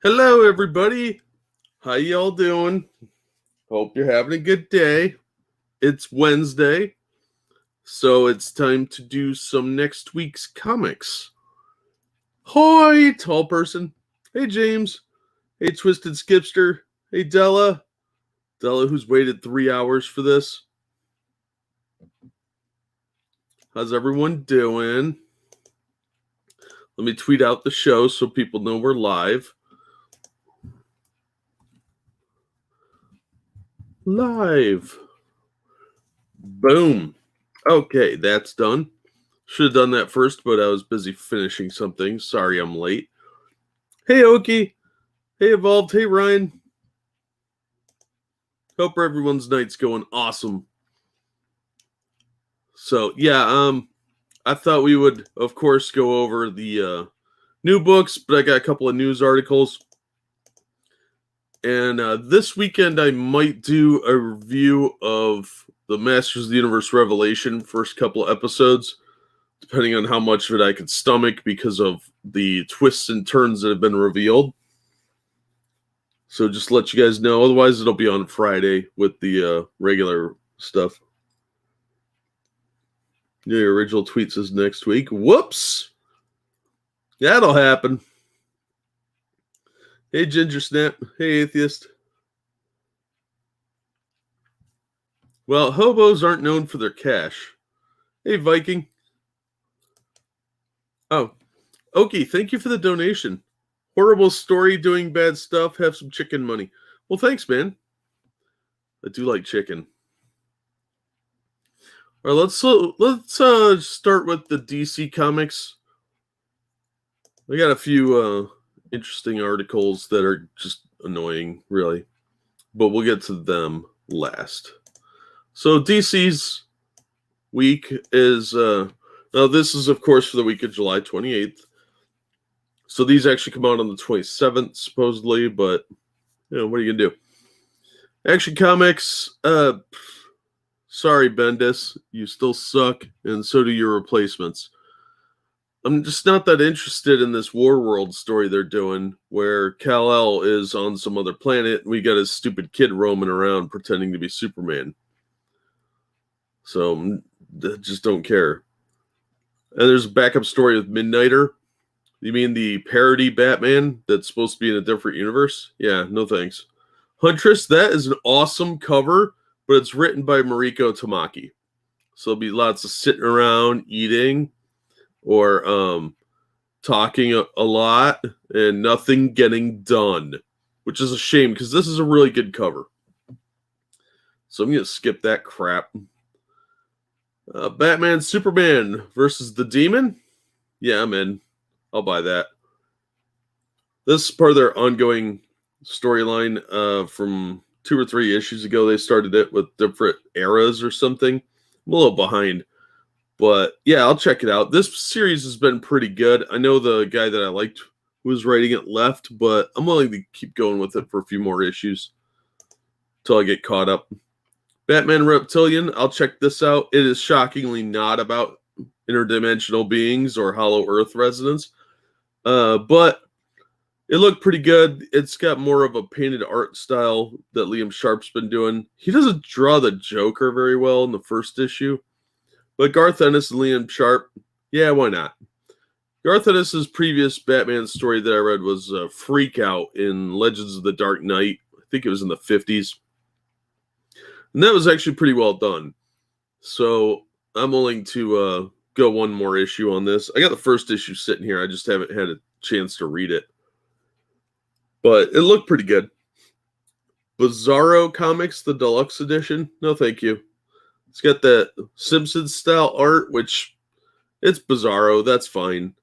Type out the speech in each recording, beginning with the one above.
Hello, everybody. How y'all doing? Hope you're having a good day. It's Wednesday, so it's time to do some next week's comics. Hi, tall person. Hey, James. Hey, Twisted Skipster. Hey, Della. Della, who's waited 3 hours for this. How's everyone doing? Let me tweet out the show so people know we're live. Live. Boom. Okay, that's done. Should have done that first, but I was busy finishing something. Sorry I'm late. Hey, Oki. Hey, Evolved. Hey, Ryan. Hope everyone's night's going awesome. So, yeah, I thought we would, of course, go over the new books, but I got a couple of news articles. And this weekend, I might do a review of the Masters of the Universe Revelation first couple episodes, depending on how much of it I could stomach because of the twists and turns that have been revealed. So just let you guys know. Otherwise, it'll be on Friday with the regular stuff. The original tweet says next week. Whoops! That'll happen. Hey, Ginger Snap. Hey, Atheist. Well, hobos aren't known for their cash. Hey, Viking. Oh, Oki, thank you for the donation. Horrible story, doing bad stuff, have some chicken money. Well, thanks, man. I do like chicken. All right, let's start with the DC Comics. I got a few interesting articles that are just annoying, really, but we'll get to them last. So DC's week is now this is of course for the week of July 28th. So these actually come out on the 27th supposedly, but you know, what are you gonna do? Action Comics, sorry Bendis, you still suck, and so do your replacements. I'm just not that interested in this War World story they're doing, where Kal-El is on some other planet, and we got a stupid kid roaming around pretending to be Superman. So, just don't care. And there's a backup story with Midnighter. You mean the parody Batman that's supposed to be in a different universe? Yeah, no thanks. Huntress, that is an awesome cover, but it's written by Mariko Tamaki. So there'll be lots of sitting around, eating, or talking a lot, and nothing getting done, which is a shame because this is a really good cover. So I'm going to skip that crap. Batman Superman versus the Demon? Yeah, I'm in. I'll buy that. This is part of their ongoing storyline from 2 or 3 issues ago. They started it with different eras or something. I'm a little behind. But yeah, I'll check it out. This series has been pretty good. I know the guy that I liked who was writing it left, but I'm willing to keep going with it for a few more issues until I get caught up. Batman Reptilian, I'll check this out. It is shockingly not about interdimensional beings or Hollow Earth residents, but it looked pretty good. It's got more of a painted art style that Liam Sharp's been doing. He doesn't draw the Joker very well in the first issue, but Garth Ennis and Liam Sharp, yeah, why not? Garth Ennis' previous Batman story that I read was Freak Out in Legends of the Dark Knight. I think it was in the 50s. And that was actually pretty well done. So I'm willing to go one more issue on this. I got the first issue sitting here. I just haven't had a chance to read it. But it looked pretty good. Bizarro Comics, the deluxe edition. No, thank you. It's got that Simpsons style art, which it's Bizarro. That's fine.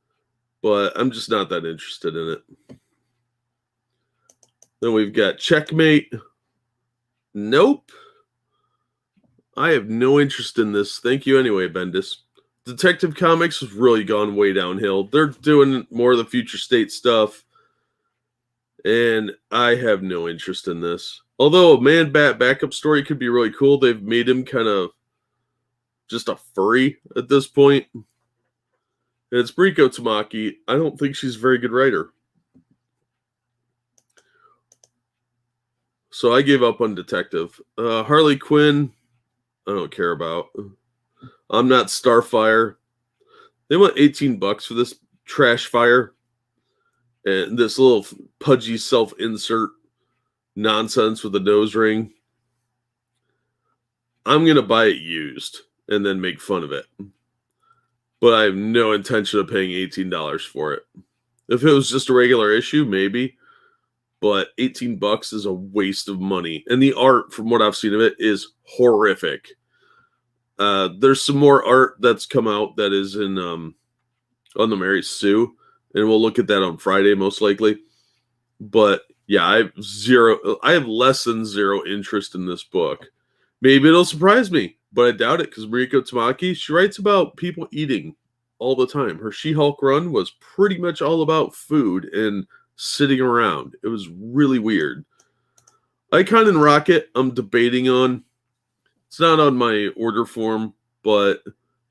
But I'm just not that interested in it. Then we've got Checkmate. Nope. I have no interest in this. Thank you anyway, Bendis. Detective Comics has really gone way downhill. They're doing more of the future state stuff. And I have no interest in this. Although a Man-Bat backup story could be really cool, they've made him kind of just a furry at this point. And it's Mariko Tamaki. I don't think she's a very good writer. So I gave up on Detective. Harley Quinn, I don't care about. I'm not Starfire. They want $18 for this trash fire and this little pudgy self-insert nonsense with a nose ring. I'm going to buy it used and then make fun of it. But I have no intention of paying $18 for it. If it was just a regular issue, maybe. But $18 is a waste of money. And the art, from what I've seen of it, is horrific. There's some more art that's come out that is in on the Mary Sue, and we'll look at that on Friday most likely. But yeah, I have less than zero interest in this book. Maybe it'll surprise me, but I doubt it because Mariko Tamaki, she writes about people eating all the time. Her She-Hulk run was pretty much all about food and sitting around. It was really weird. Icon and Rocket, I'm debating on. It's not on my order form, but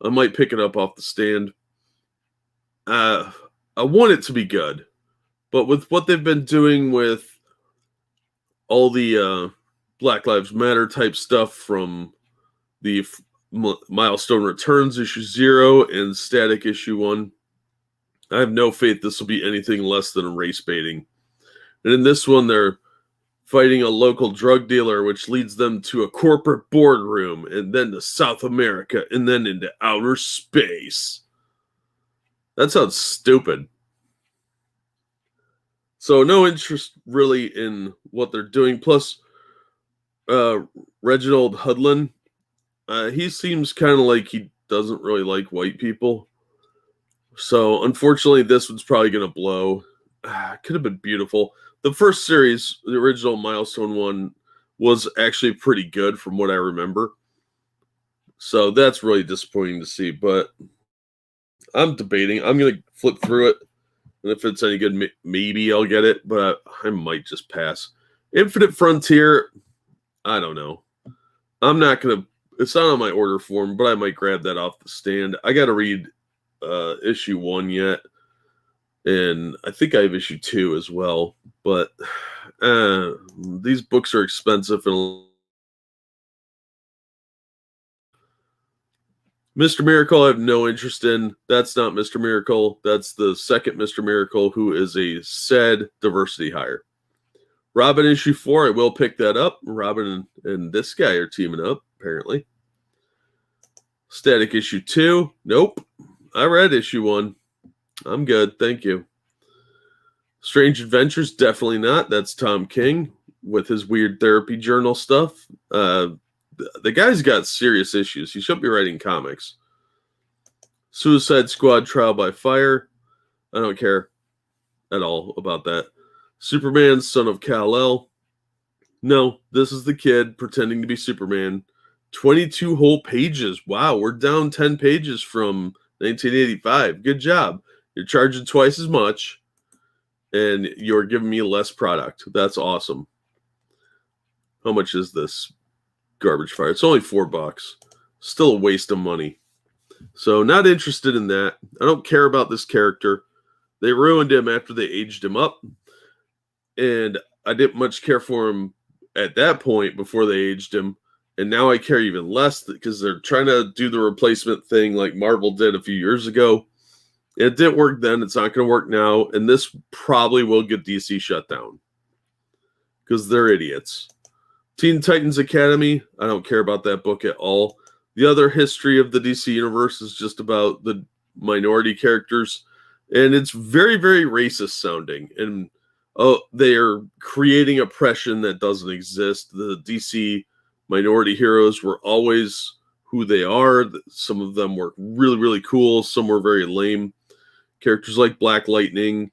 I might pick it up off the stand. I want it to be good, but with what they've been doing with all the Black Lives Matter type stuff from the Milestone Returns issue 0 and Static issue 1, I have no faith this will be anything less than race baiting. And in this one, they're fighting a local drug dealer, which leads them to a corporate boardroom, and then to South America, and then into outer space. That sounds stupid. So no interest really in what they're doing. Plus, Reginald Hudlin, he seems kind of like he doesn't really like white people. So unfortunately, this one's probably going to blow. Could have been beautiful. The first series, the original Milestone one, was actually pretty good from what I remember. So that's really disappointing to see. But I'm debating. I'm going to flip through it. And if it's any good, maybe I'll get it. But I might just pass. Infinite Frontier, I don't know. I'm not going to. It's not on my order form, but I might grab that off the stand. I got to read issue 1 yet. And I think I have issue 2 as well. But these books are expensive. And Mr. Miracle, I have no interest in. That's not Mr. Miracle. That's the second Mr. Miracle, who is a said diversity hire. Robin issue 4, I will pick that up. Robin and this guy are teaming up, apparently. Static issue 2, nope. I read issue 1. I'm good, thank you. Strange Adventures, definitely not. That's Tom King with his weird therapy journal stuff. The guy's got serious issues. He shouldn't be writing comics. Suicide Squad Trial by Fire. I don't care at all about that. Superman, Son of Kal-El. No, this is the kid pretending to be Superman. 22 whole pages. Wow, we're down 10 pages from 1985. Good job. You're charging twice as much, and you're giving me less product. That's awesome. How much is this garbage fire? It's only $4. Still a waste of money. So not interested in that. I don't care about this character. They ruined him after they aged him up. And I didn't much care for him at that point before they aged him. And now I care even less because they're trying to do the replacement thing like Marvel did a few years ago. It didn't work then. It's not going to work now. And this probably will get DC shut down because they're idiots. Teen Titans Academy, I don't care about that book at all. The other history of the DC universe is just about the minority characters. And it's very, very racist sounding. And they are creating oppression that doesn't exist. The DC minority heroes were always who they are. Some of them were really, really cool. Some were very lame. Characters like Black Lightning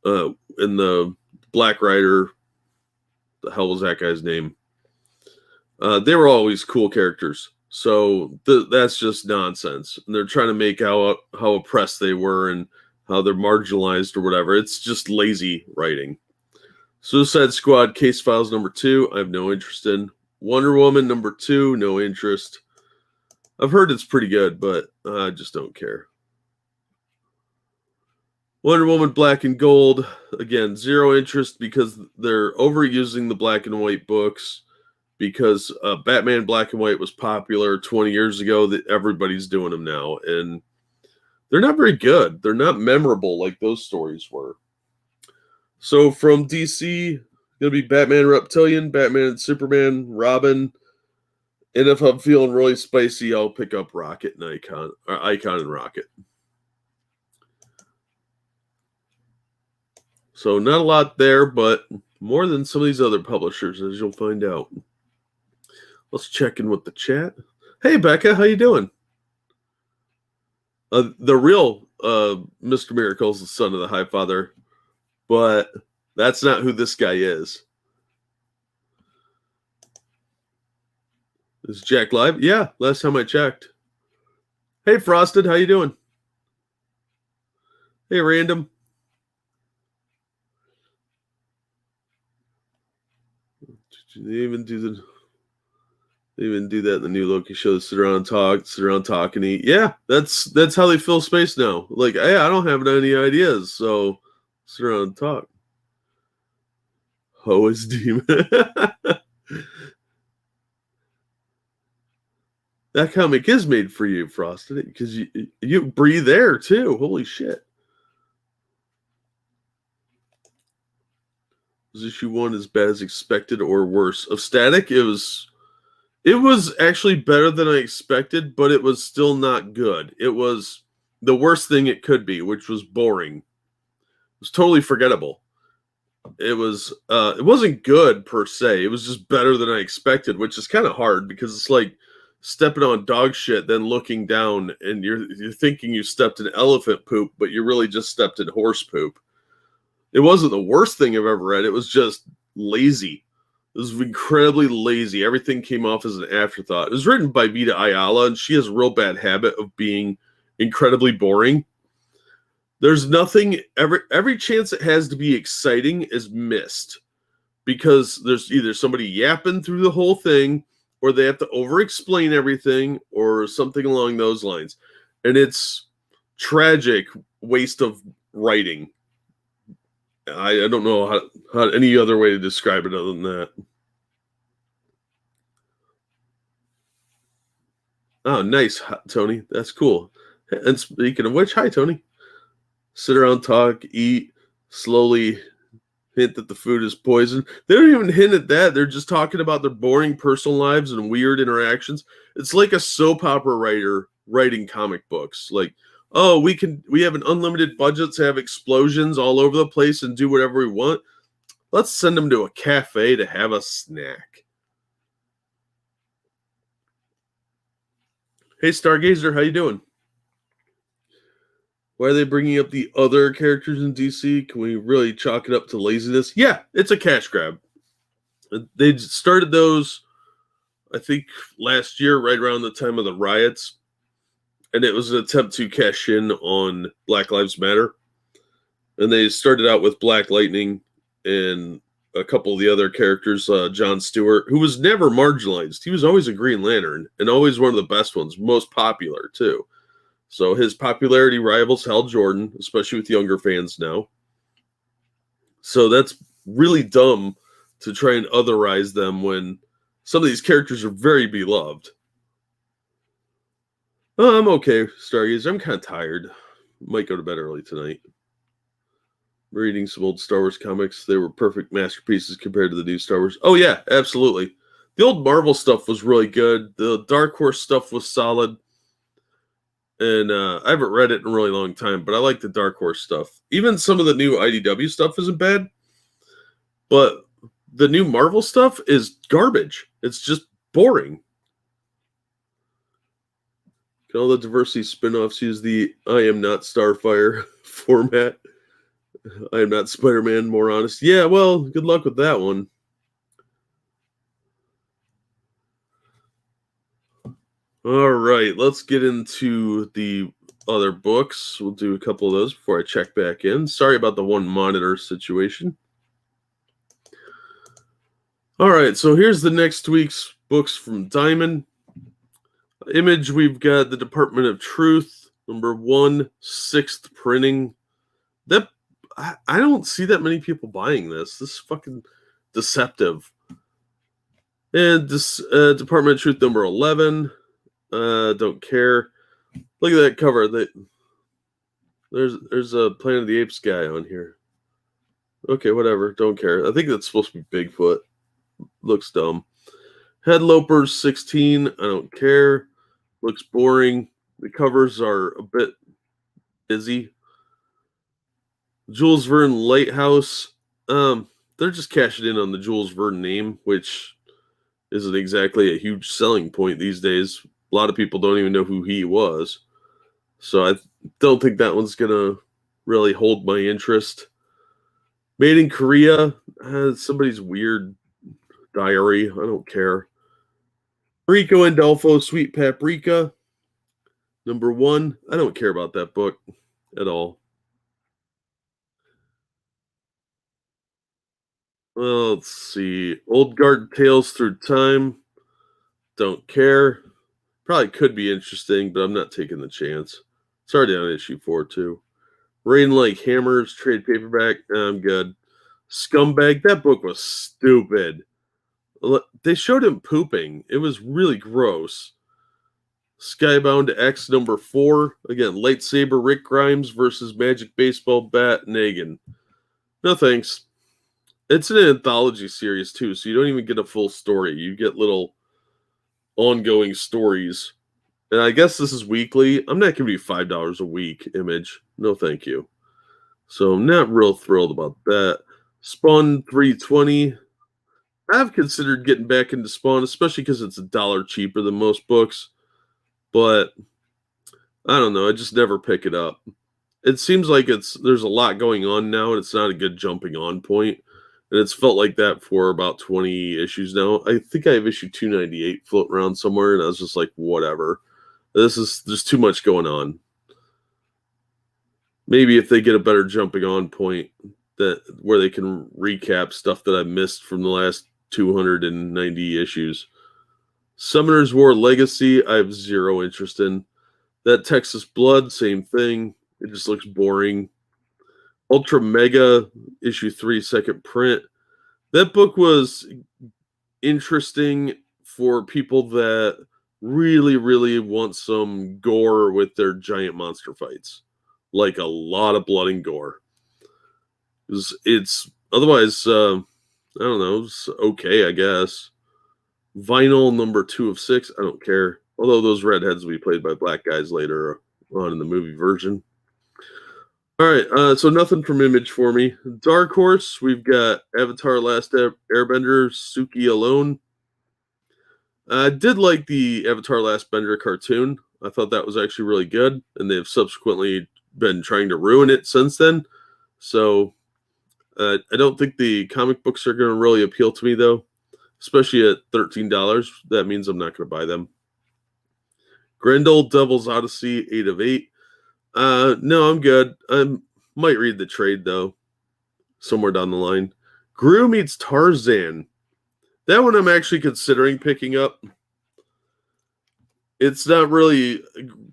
and the Black Rider. The hell was that guy's name? They were always cool characters. So that's just nonsense. And they're trying to make out how oppressed they were and how they're marginalized or whatever. It's just lazy writing. Suicide Squad Case Files number 2, I have no interest in. Wonder Woman number 2, no interest. I've heard it's pretty good, but I just don't care. Wonder Woman Black and Gold, again, zero interest because they're overusing the black and white books because Batman Black and White was popular 20 years ago, that everybody's doing them now. And they're not very good. They're not memorable like those stories were. So from DC, gonna be Batman Reptilian, Batman and Superman, Robin. And if I'm feeling really spicy, I'll pick up Rocket and Icon, or Icon and Rocket. So not a lot there, but more than some of these other publishers, as you'll find out. Let's check in with the chat. Hey, Becca, how you doing? The real Mr. Miracle is the son of the High Father, but that's not who this guy is. Is Jack live? Yeah, last time I checked. Hey, Frosted, how you doing? Hey, Random. They even do that in the new Loki show. Sit around talk and eat. Yeah, that's how they fill space now. Like, hey, I don't have any ideas, so sit around and talk. Ho is demon. That comic is made for you, Frosted, because you breathe air too. Holy shit. Was issue 1 as bad as expected or worse? Of Static, it was actually better than I expected, but it was still not good. It was the worst thing it could be, which was boring. It was totally forgettable. It wasn't good per se. It was just better than I expected, which is kind of hard because it's like stepping on dog shit, then looking down and you're thinking you stepped in elephant poop, but you really just stepped in horse poop. It wasn't the worst thing I've ever read. It was just lazy. It was incredibly lazy. Everything came off as an afterthought. It was written by Vita Ayala, and she has a real bad habit of being incredibly boring. There's nothing, every chance it has to be exciting is missed because there's either somebody yapping through the whole thing or they have to over-explain everything or something along those lines. And it's tragic waste of writing. I don't know how any other way to describe it other than that. Oh, nice, Tony. That's cool. And speaking of which, hi, Tony. Sit around, talk, eat, slowly hint that the food is poison. They don't even hint at that. They're just talking about their boring personal lives and weird interactions. It's like a soap opera writer writing comic books. Like, oh, we have an unlimited budget to have explosions all over the place and do whatever we want. Let's send them to a cafe to have a snack. Hey, Stargazer, how you doing? Why are they bringing up the other characters in DC? Can we really chalk it up to laziness? Yeah, it's a cash grab. They started those, I think, last year, right around the time of the riots. And it was an attempt to cash in on Black Lives Matter. And they started out with Black Lightning and a couple of the other characters, John Stewart, who was never marginalized. He was always a Green Lantern and always one of the best ones, most popular, too. So his popularity rivals Hal Jordan, especially with younger fans now. So that's really dumb to try and otherize them when some of these characters are very beloved. Oh, I'm okay, Stargazer. I'm kind of tired. Might go to bed early tonight. Reading some old Star Wars comics. They were perfect masterpieces compared to the new Star Wars. Oh, yeah, absolutely. The old Marvel stuff was really good. The Dark Horse stuff was solid. And I haven't read it in a really long time, but I like the Dark Horse stuff. Even some of the new IDW stuff isn't bad. But the new Marvel stuff is garbage. It's just boring. Can all the diversity spin-offs use the I am not Starfire format? I am not Spider-Man, more honest. Yeah, well, good luck with that one. All right, let's get into the other books. We'll do a couple of those before I check back in. Sorry about the one monitor situation. All right, so here's the next week's books from Diamond. Image, we've got the Department of Truth, number 1, 6th printing. That I don't see that many people buying this. This is fucking deceptive. And this Department of Truth number 11. Don't care. Look at that cover. There's a Planet of the Apes guy on here. Okay, whatever. Don't care. I think that's supposed to be Bigfoot. Looks dumb. Headlopers 16. I don't care. Looks boring. The covers are a bit busy. Jules Verne Lighthouse. They're just cashing in on the Jules Verne name, which isn't exactly a huge selling point these days. A lot of people don't even know who he was. So I don't think that one's going to really hold my interest. Made in Korea has somebody's weird diary. I don't care. Rico and Delfo, Sweet Paprika, number 1. I don't care about that book at all. Well, let's see. Old Guard Tales Through Time. Don't care. Probably could be interesting, but I'm not taking the chance. It's already on issue 4, too. Rain Like Hammers, trade paperback. I'm good. Scumbag. That book was stupid. They showed him pooping. It was really gross. Skybound X number 4. Again, lightsaber Rick Grimes versus Magic Baseball Bat Negan. No thanks. It's an anthology series too, so you don't even get a full story. You get little ongoing stories. And I guess this is weekly. I'm not giving you $5 a week, Image. No thank you. So I'm not real thrilled about that. Spawn 320. I've considered getting back into Spawn, especially because it's $1 cheaper than most books. But I don't know. I just never pick it up. It seems like there's a lot going on now, and it's not a good jumping on point. And it's felt like that for about 20 issues now. I think I have issue 298 floating around somewhere, and I was just like, whatever. There's too much going on. Maybe if they get a better jumping on point where they can recap stuff that I missed from the last 290 issues. Summoner's War Legacy, I have zero interest in. That Texas Blood, same thing. It just looks boring. Ultra Mega, issue 3, second print. That book was interesting for people that really, really want some gore with their giant monster fights. Like a lot of blood and gore. It's otherwise, I don't know, it's okay, I guess. Vinyl number 2 of 6, I don't care. Although those redheads will be played by black guys later on in the movie version. All right, so nothing from Image for me. Dark Horse, we've got Avatar Last Airbender, Suki Alone. I did like the Avatar Last Bender cartoon. I thought that was actually really good, and they've subsequently been trying to ruin it since then. So I don't think the comic books are going to really appeal to me, though, especially at $13. That means I'm not going to buy them. Grendel, Devil's Odyssey, 8 of 8. No, I'm good. I might read the trade, though, somewhere down the line. Gru meets Tarzan. That one I'm actually considering picking up. It's not really...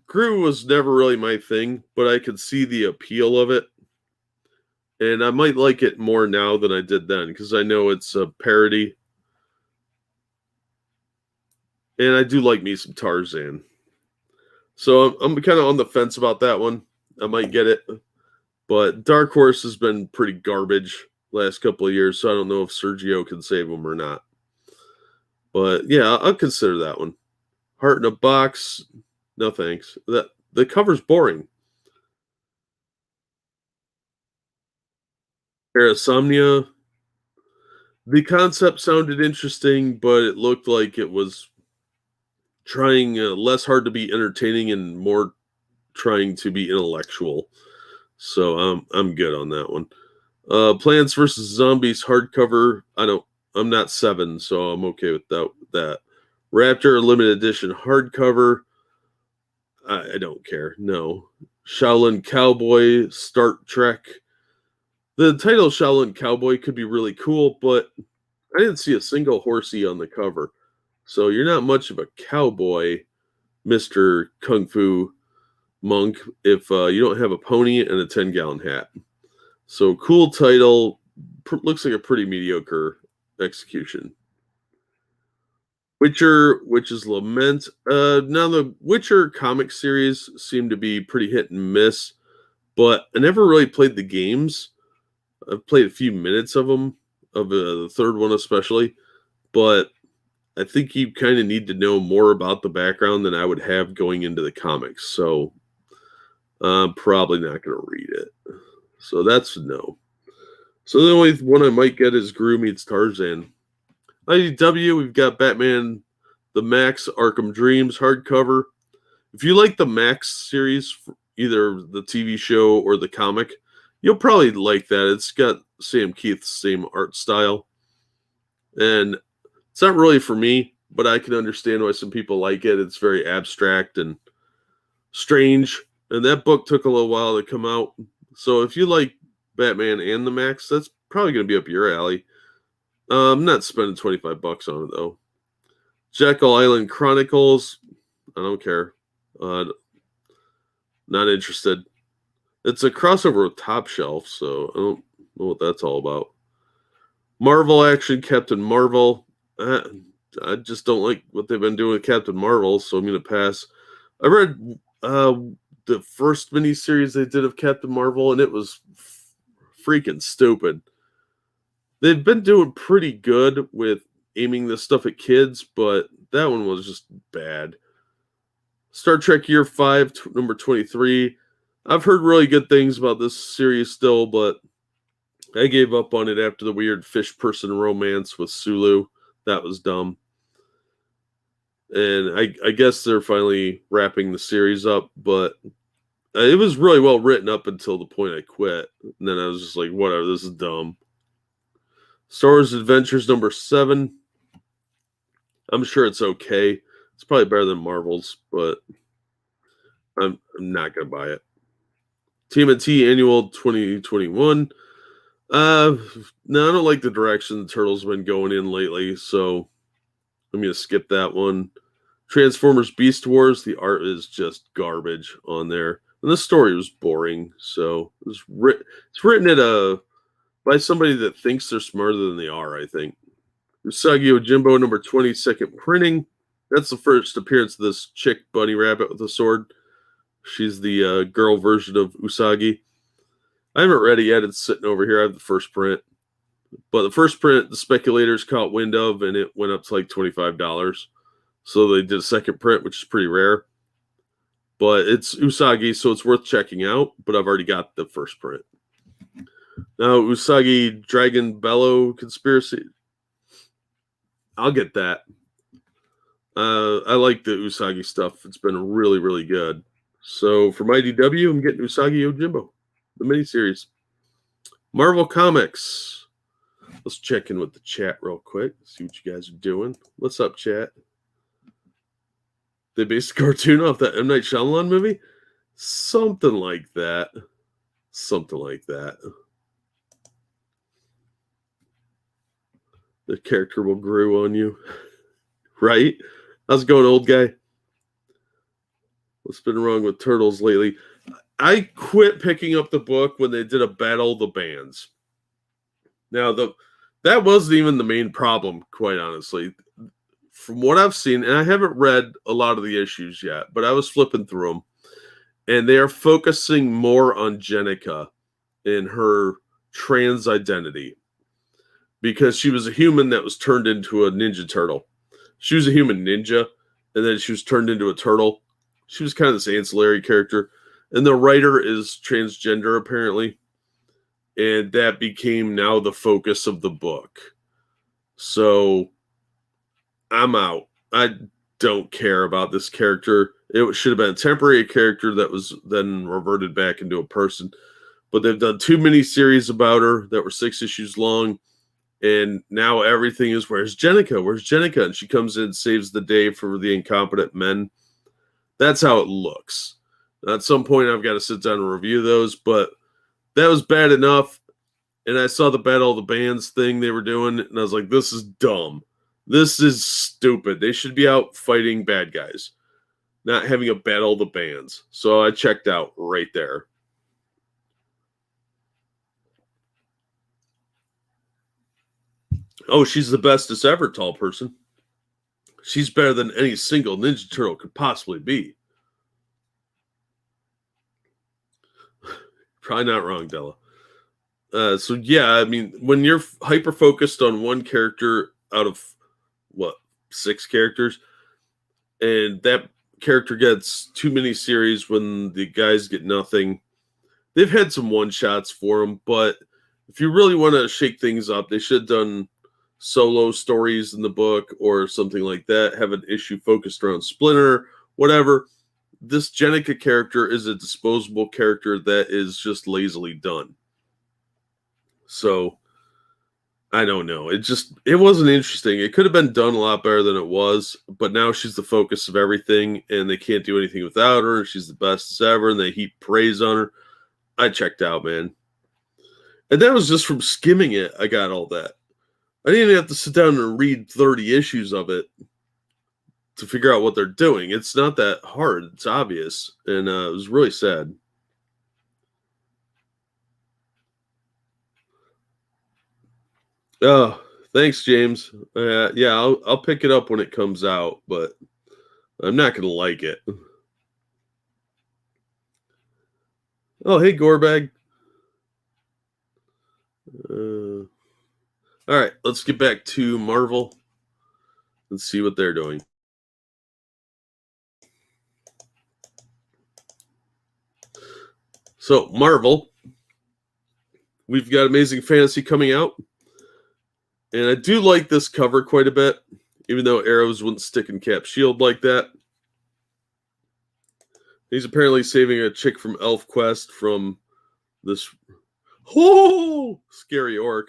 Gru was never really my thing, but I could see the appeal of it. And I might like it more now than I did then, because I know it's a parody. And I do like me some Tarzan. So I'm kind of on the fence about that one. I might get it. But Dark Horse has been pretty garbage last couple of years, so I don't know if Sergio can save them or not. But yeah, I'll consider that one. Heart in a Box, no thanks. The cover's boring. Parasomnia. The concept sounded interesting, but it looked like it was trying less hard to be entertaining and more trying to be intellectual. So I'm good on that one. Plants vs. Zombies hardcover. I'm not 7, so I'm okay with that. Raptor limited edition hardcover. I don't care. No. Shaolin Cowboy, Star Trek. The title Shaolin Cowboy could be really cool, but I didn't see a single horsey on the cover. So you're not much of a cowboy, Mr. Kung Fu Monk, if you don't have a pony and a 10-gallon hat. So cool title. Looks like a pretty mediocre execution. Witcher, Witch's Lament. Now the Witcher comic series seem to be pretty hit and miss, but I never really played the games. I've played a few minutes of them, of the third one especially, but I think you kind of need to know more about the background than I would have going into the comics. So I'm probably not going to read it. So that's no. So the only one I might get is Gru Meets Tarzan. IDW, we've got Batman, the Max Arkham Dreams hardcover. If you like the Max series, either the TV show or the comic, you'll probably like that. It's got Sam Keith's same art style. And it's not really for me, but I can understand why some people like it. It's very abstract and strange. And that book took a little while to come out. So if you like Batman and the Max, that's probably going to be up your alley. I'm not spending $25 on it, though. Jekyll Island Chronicles. I don't care. Not interested. It's a crossover with Top Shelf, so I don't know what that's all about. Marvel action, Captain Marvel. I just don't like what they've been doing with Captain Marvel, so I'm going to pass. I read the first miniseries they did of Captain Marvel, and it was freaking stupid. They've been doing pretty good with aiming this stuff at kids, but that one was just bad. Star Trek Year 5, number 23. I've heard really good things about this series still, but I gave up on it after the weird fish person romance with Sulu. That was dumb. And I guess they're finally wrapping the series up, but it was really well written up until the point I quit. And then I was just like, whatever, this is dumb. Star Wars Adventures number 7. I'm sure it's okay. It's probably better than Marvel's, but I'm not going to buy it. TMNT Annual 2021. No, I don't like the direction the Turtles have been going in lately, so I'm going to skip that one. Transformers Beast Wars, the art is just garbage on there. And the story was boring, so it's written by somebody that thinks they're smarter than they are, I think. Usagi Yojimbo, number 20, second printing. That's the first appearance of this chick bunny rabbit with a sword. She's the girl version of Usagi. I haven't read it yet. It's sitting over here. I have the first print. But the first print, the speculators caught wind of, and it went up to like $25. So they did a second print, which is pretty rare. But it's Usagi, so it's worth checking out. But I've already got the first print. Now, Usagi Dragon Bellow Conspiracy. I'll get that. I like the Usagi stuff. It's been really, really good. So for my DW, I'm getting Usagi Yojimbo, the miniseries. Marvel Comics. Let's check in with the chat real quick. See what you guys are doing. What's up, chat? They based a cartoon off that M. Night Shyamalan movie? Something like that. Something like that. The character will grow on you. Right? How's it going, old guy? What's been wrong with Turtles lately? I quit picking up the book when they did a Battle of the Bands. Now, that wasn't even the main problem, quite honestly. From what I've seen, and I haven't read a lot of the issues yet, but I was flipping through them, and they are focusing more on Jenica and her trans identity because she was a human that was turned into a Ninja Turtle. She was a human ninja, and then she was turned into a turtle. She was kind of this ancillary character, and the writer is transgender, apparently, and that became now the focus of the book. So I'm out. I don't care about this character. It should have been a temporary character that was then reverted back into a person. But they've done 2 miniseries about her that were 6 issues long. And now everything is, where's Jenica? Where's Jenica? And she comes in and saves the day for the incompetent men. That's how it looks. At some point, I've got to sit down and review those. But that was bad enough. And I saw the Battle of the Bands thing they were doing. And I was like, this is dumb. This is stupid. They should be out fighting bad guys, not having a Battle of the Bands. So I checked out right there. Oh, she's the bestest ever, tall person. She's better than any single Ninja Turtle could possibly be. Probably not wrong, Della. So yeah, I mean, when you're hyper focused on one character out of what 6 characters, and that character gets too many series when the guys get nothing. They've had some one shots for them, but if you really want to shake things up, they should have done solo stories in the book or something like that. Have an issue focused around Splinter, whatever. This Jenica character is a disposable character that is just lazily done. So I don't know. It wasn't interesting. It could have been done a lot better than it was, but now she's the focus of everything and they can't do anything without her. She's the best as ever and they heap praise on her. I checked out, man. And that was just from skimming it. I got all that. I didn't even have to sit down and read 30 issues of it to figure out what they're doing. It's not that hard. It's obvious. And it was really sad. Oh, thanks, James. Yeah, I'll pick it up when it comes out, but I'm not going to like it. Oh, hey, Gorebag. All right, let's get back to Marvel and see what they're doing. So, Marvel, we've got Amazing Fantasy coming out. And I do like this cover quite a bit, even though arrows wouldn't stick in Cap's shield like that. He's apparently saving a chick from ElfQuest from this scary orc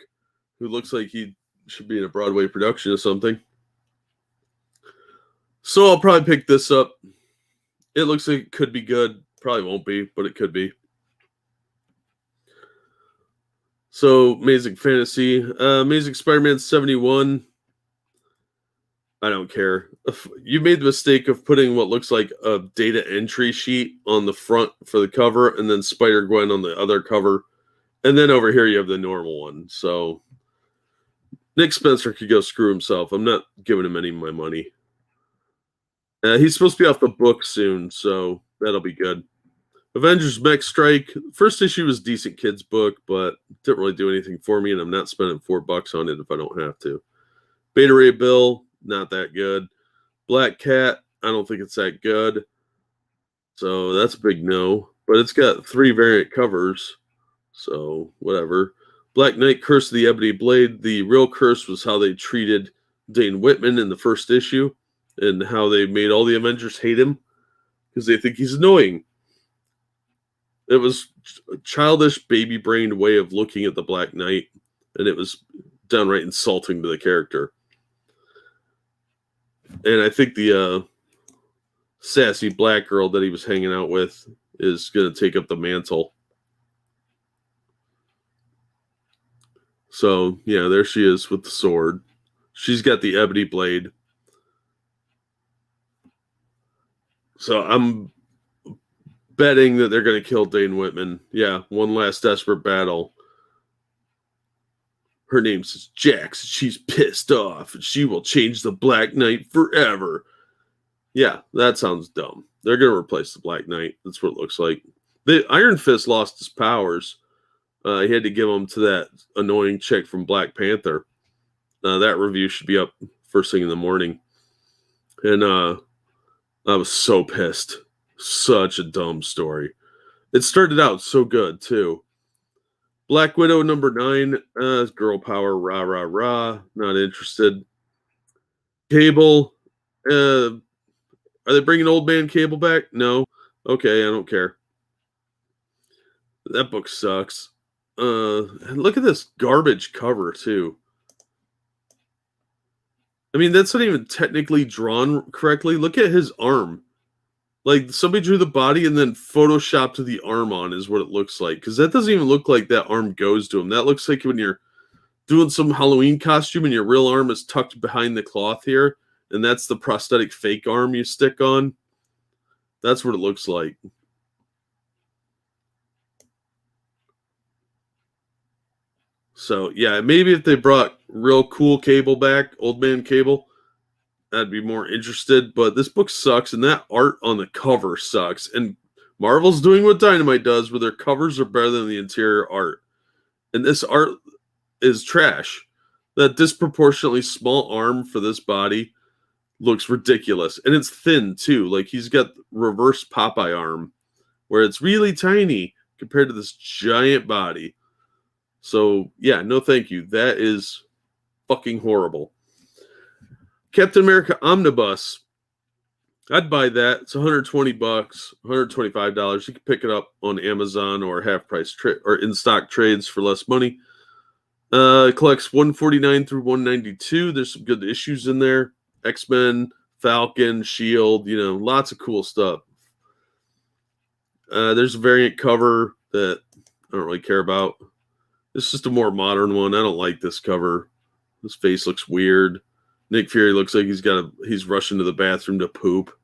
who looks like he should be in a Broadway production or something. So I'll probably pick this up. It looks like it could be good. Probably won't be, but it could be. So Amazing Fantasy, Amazing Spider-Man 71. I don't care. You made the mistake of putting what looks like a data entry sheet on the front for the cover and then Spider-Gwen on the other cover. And then over here you have the normal one. So Nick Spencer could go screw himself. I'm not giving him any of my money. He's supposed to be off the book soon, so that'll be good. Avengers Mech Strike. First issue was a decent kids book, but didn't really do anything for me, and I'm not spending $4 on it if I don't have to. Beta Ray Bill, not that good. Black Cat, I don't think it's that good. So that's a big no. But it's got 3 variant covers. So whatever. Black Knight, Curse of the Ebony Blade. The real curse was how they treated Dane Whitman in the first issue and how they made all the Avengers hate him because they think he's annoying. It was a childish, baby-brained way of looking at the Black Knight, and it was downright insulting to the character. And I think the sassy black girl that he was hanging out with is going to take up the mantle. So, yeah, there she is with the sword. She's got the ebony blade. So I'm betting that they're going to kill Dane Whitman. Yeah, one last desperate battle. Her name's Jax. She's pissed off, and she will change the Black Knight forever. Yeah, that sounds dumb. They're going to replace the Black Knight. That's what it looks like. The Iron Fist lost his powers. He had to give them to that annoying chick from Black Panther. That review should be up first thing in the morning. And I was so pissed. Such a dumb story. It started out so good, too. Black Widow number 9. Girl power, rah, rah, rah. Not interested. Cable. Are they bringing Old Man Cable back? No. Okay, I don't care. That book sucks. Look at this garbage cover, too. I mean, that's not even technically drawn correctly. Look at his arm. Like, somebody drew the body and then photoshopped the arm on is what it looks like. Because that doesn't even look like that arm goes to him. That looks like when you're doing some Halloween costume and your real arm is tucked behind the cloth here. And that's the prosthetic fake arm you stick on. That's what it looks like. So yeah, maybe if they brought real cool Cable back, Old Man Cable, I'd be more interested. But this book sucks, and that art on the cover sucks. And Marvel's doing what Dynamite does, where their covers are better than the interior art. And this art is trash. That disproportionately small arm for this body looks ridiculous. And it's thin too. Like he's got reverse Popeye arm, where it's really tiny compared to this giant body. So yeah, no thank you. That is fucking horrible. Captain America Omnibus. I'd buy that. It's $120, $125. You can pick it up on Amazon or half price or in stock trades for less money. It collects 149 through 192. There's some good issues in there. X-Men, Falcon, Shield, lots of cool stuff. There's a variant cover that I don't really care about. It's just a more modern one. I don't like this cover. His face looks weird. Nick Fury looks like he's rushing to the bathroom to poop.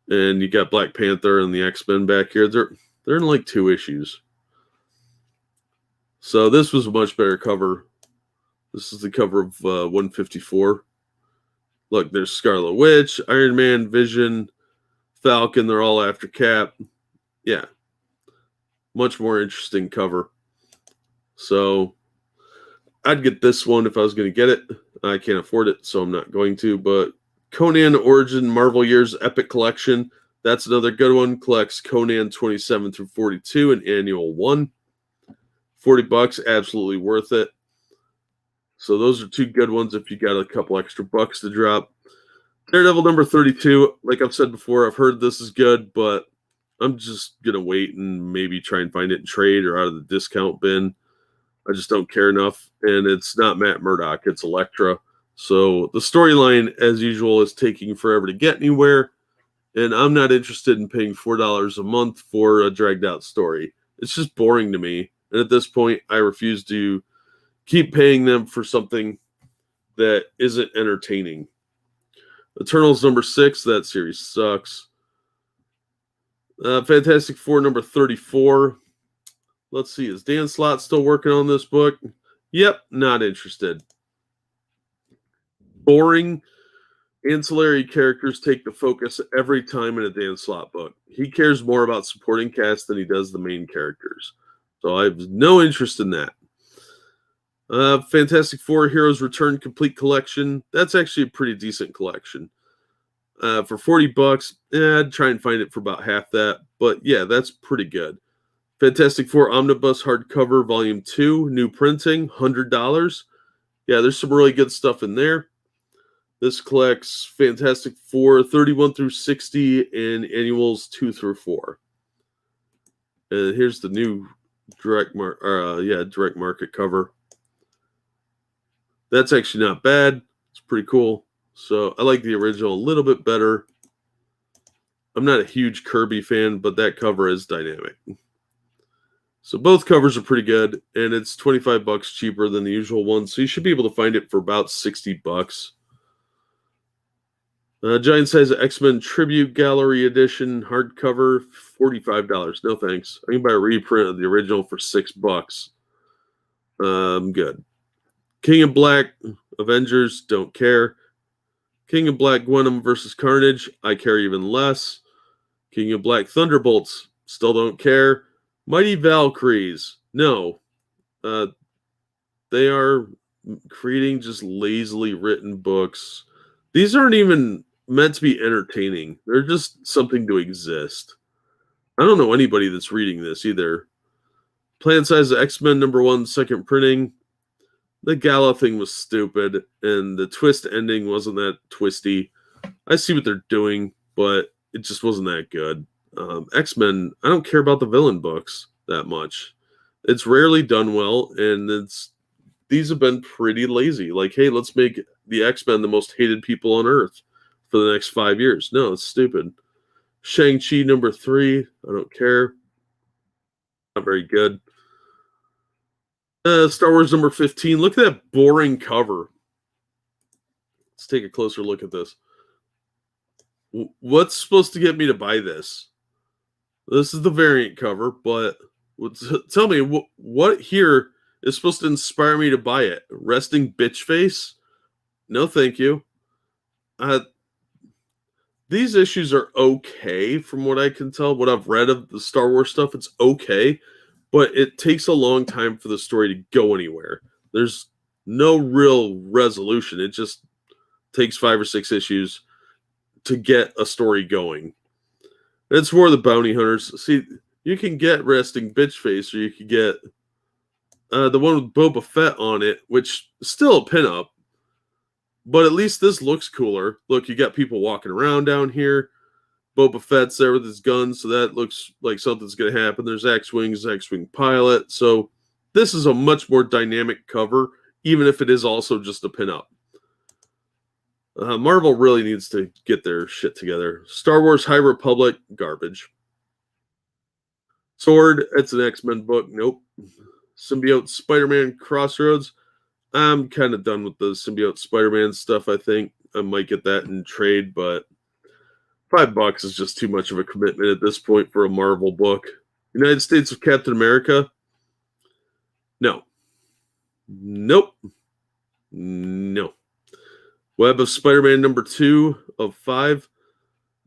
And you got Black Panther and the X-Men back here. They're in like 2 issues. So this was a much better cover. This is the cover of 154. Look, there's Scarlet Witch, Iron Man, Vision, Falcon. They're all after Cap. Yeah. Much more interesting cover. So I'd get this one if I was going to get it. I can't afford it, so I'm not going to. But Conan Origin Marvel Years Epic Collection. That's another good one. Collects Conan 27 through 42, an annual one. $40, absolutely worth it. So those are 2 good ones if you got a couple extra bucks to drop. Daredevil number 32. Like I've said before, I've heard this is good, but I'm just going to wait and maybe try and find it in trade or out of the discount bin. I just don't care enough. And it's not Matt Murdock, it's Elektra. So the storyline, as usual, is taking forever to get anywhere. And I'm not interested in paying $4 a month for a dragged out story. It's just boring to me. And at this point, I refuse to keep paying them for something that isn't entertaining. Eternals number 6, that series sucks. Fantastic Four number 34. Let's see, is Dan Slott still working on this book? Yep, not interested. Boring. Ancillary characters take the focus every time in a Dan Slott book. He cares more about supporting cast than he does the main characters. So I have no interest in that. Fantastic Four Heroes Return Complete Collection. That's actually a pretty decent collection. For $40, I'd try and find it for about half that. But yeah, that's pretty good. Fantastic Four Omnibus Hardcover Volume 2, new printing, $100. Yeah, there's some really good stuff in there. This collects Fantastic Four 31 through 60 and annuals 2 through 4. And here's the new direct market cover. That's actually not bad. It's pretty cool. So I like the original a little bit better. I'm not a huge Kirby fan, but that cover is dynamic. So both covers are pretty good, and it's $25 cheaper than the usual one. So you should be able to find it for about $60. Giant size X-Men Tribute Gallery Edition hardcover, $45. No thanks. I can buy a reprint of the original for $6. Good. King of Black Avengers, don't care. King of Black Gwenom versus Carnage, I care even less. King of Black Thunderbolts, still don't care. Mighty Valkyries, no. They are creating just lazily written books. These aren't even meant to be entertaining. They're just something to exist. I don't know anybody that's reading this either. Plan Size X-Men number 1, second printing. The Gala thing was stupid, and the twist ending wasn't that twisty. I see what they're doing, but it just wasn't that good. X-Men, I don't care about the villain books that much. It's rarely done well, and these have been pretty lazy. Like, hey, let's make the X-Men the most hated people on Earth for the next 5 years. No, it's stupid. Shang-Chi number 3, I don't care. Not very good. Star Wars number 15. Look at that boring cover. Let's take a closer look at this. What's supposed to get me to buy this? This is the variant cover, but tell me what here is supposed to inspire me to buy it. Resting bitch face? No, thank you. Uh, these issues are okay from what I can tell. What I've read of the Star Wars stuff, it's okay, but it takes a long time for the story to go anywhere. There's no real resolution. It just takes 5 or 6 issues to get a story going. It's for the bounty hunters. See, you can get Resting Bitch Face, or you can get the one with Boba Fett on it, which is still a pinup, but at least this looks cooler. Look, you got people walking around down here. Boba Fett's there with his gun, so that looks like something's going to happen. There's X-Wings, X-Wing pilot. So this is a much more dynamic cover, even if it is also just a pinup. Marvel really needs to get their shit together. Star Wars High Republic, garbage. Sword, it's an X-Men book. Nope. Symbiote Spider-Man Crossroads. I'm kind of done with the Symbiote Spider-Man stuff, I think. I might get that in trade, but $5 is just too much of a commitment at this point for a Marvel book. United States of Captain America? No. Nope. No. Web of Spider-Man number 2 of 5.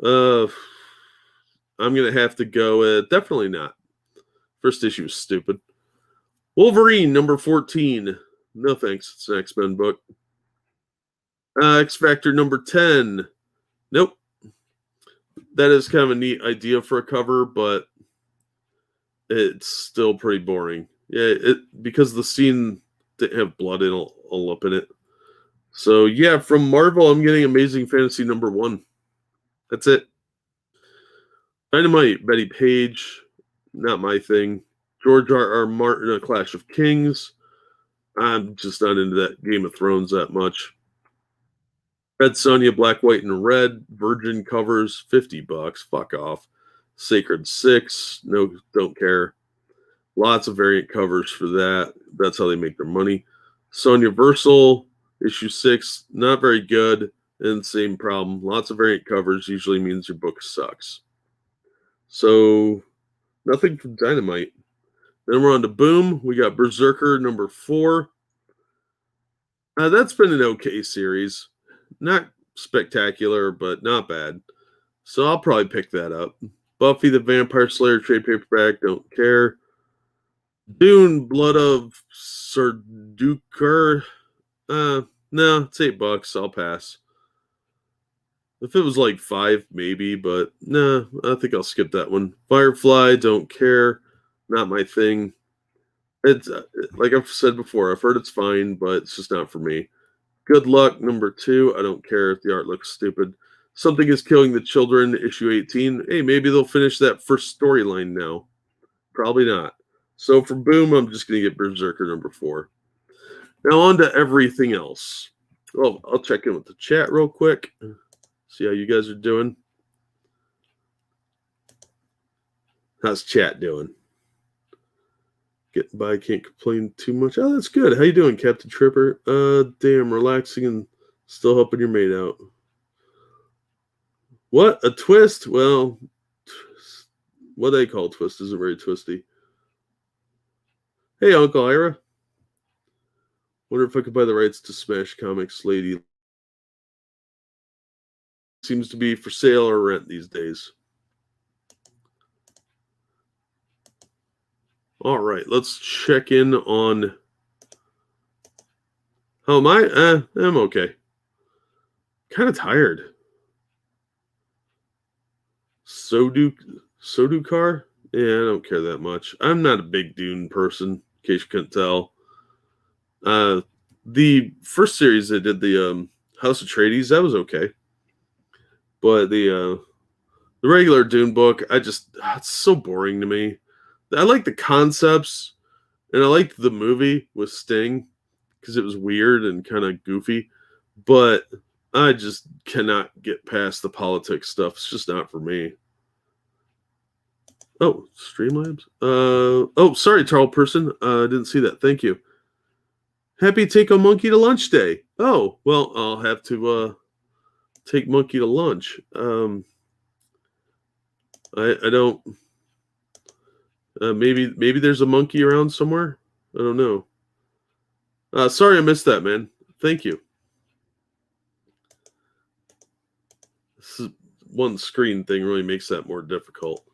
I'm going to have to go, definitely not. First issue is stupid. Wolverine number 14. No thanks. It's an X-Men book. X Factor number 10. Nope. That is kind of a neat idea for a cover, but it's still pretty boring. Yeah, because the scene didn't have blood all up in it. So yeah, from Marvel, I'm getting Amazing Fantasy number 1. That's it. Dynamite, Betty Page, not my thing. George R. Martin, A Clash of Kings. I'm just not into that Game of Thrones that much. Red Sonja, Black, White, and Red. Virgin covers, $50. Fuck off. Sacred 6. No, don't care. Lots of variant covers for that. That's how they make their money. Sonja Versal, issue 6. Not very good. And same problem. Lots of variant covers usually means your book sucks. So, nothing from Dynamite. Then we're on to Boom. We got Berserker number 4. That's been an okay series. Not spectacular, but not bad. So I'll probably pick that up. Buffy the Vampire Slayer trade paperback, don't care. Dune, Blood of Serdukar. No, it's $8. I'll pass. If it was like 5, maybe, but no, I think I'll skip that one. Firefly, don't care. Not my thing. It's like I've said before, I've heard it's fine, but it's just not for me. Good Luck, number 2. I don't care if the art looks stupid. Something is Killing the Children, issue 18. Hey, maybe they'll finish that first storyline now. Probably not. So for Boom, I'm just going to get Berserker number 4. Now on to everything else. Well, I'll check in with the chat real quick. See how you guys are doing. How's chat doing? Getting by, can't complain too much. Oh, that's good. How you doing, Captain Tripper? Damn, relaxing and still helping your mate out. What? A twist? Well, what they call twist isn't very twisty. Hey, Uncle Ira. Wonder if I could buy the rights to Smash Comics Lady. Seems to be for sale or rent these days. All right, let's check in on. How am I? I'm okay. Kind of tired. Sodukar? Yeah, I don't care that much. I'm not a big Dune person, in case you couldn't tell. The first series they did, the House of Atreides, that was okay. But the regular Dune book, it's so boring to me. I like the concepts, and I liked the movie with Sting because it was weird and kind of goofy, but I just cannot get past the politics stuff. It's just not for me. Oh, Streamlabs. Oh, sorry, Tarl person. I didn't see that. Thank you. Happy Take a Monkey to Lunch Day. Oh, well, I'll have to take Monkey to lunch. I don't. Maybe there's a monkey around somewhere. I don't know. Sorry I missed that, man. Thank you. This is, one screen thing really makes that more difficult.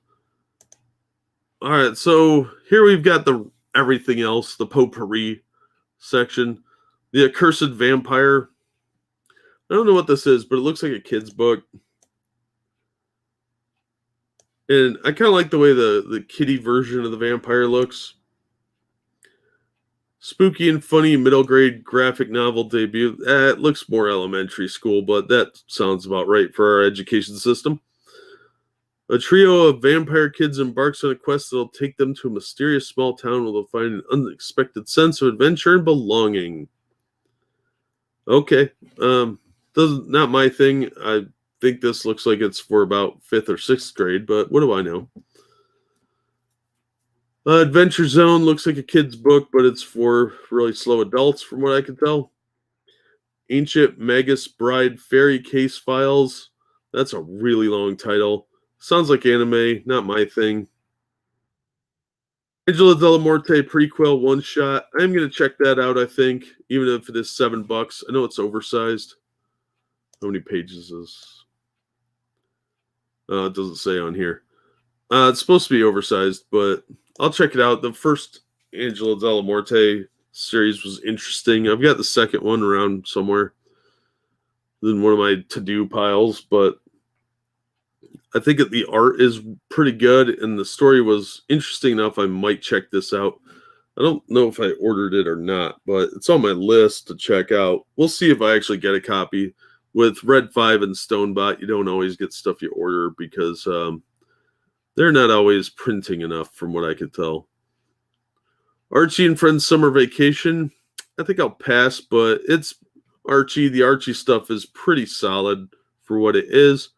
All right, so here we've got the everything else, the potpourri section. The Accursed Vampire. I don't know what this is, but it looks like a kid's book. And I kind of like the way the kiddie version of the vampire looks. Spooky and funny middle grade graphic novel debut. It looks more elementary school, but that sounds about right for our education system. A trio of vampire kids embarks on a quest that'll take them to a mysterious small town where they'll find an unexpected sense of adventure and belonging. Okay, not my thing. I think this looks like it's for about 5th or 6th grade, but what do I know? Adventure Zone looks like a kid's book, but it's for really slow adults, from what I can tell. Ancient Magus Bride Fairy Case Files. That's a really long title. Sounds like anime, not my thing. Angela Della Morte prequel one shot. I'm going to check that out, I think, even if it is $7. I know it's oversized. How many pages is? It doesn't say on here. It's supposed to be oversized, but I'll check it out. The first Angela Della Morte series was interesting. I've got the second one around somewhere in one of my to-do piles, but I think that the art is pretty good and the story was interesting enough. I might check this out. I don't know if I ordered it or not, but it's on my list to check out. We'll see if I actually get a copy. With Red 5 and Stonebot, you don't always get stuff you order because they're not always printing enough, from what I could tell. Archie and Friends Summer Vacation. I think I'll pass, but it's Archie. The Archie stuff is pretty solid for what it is.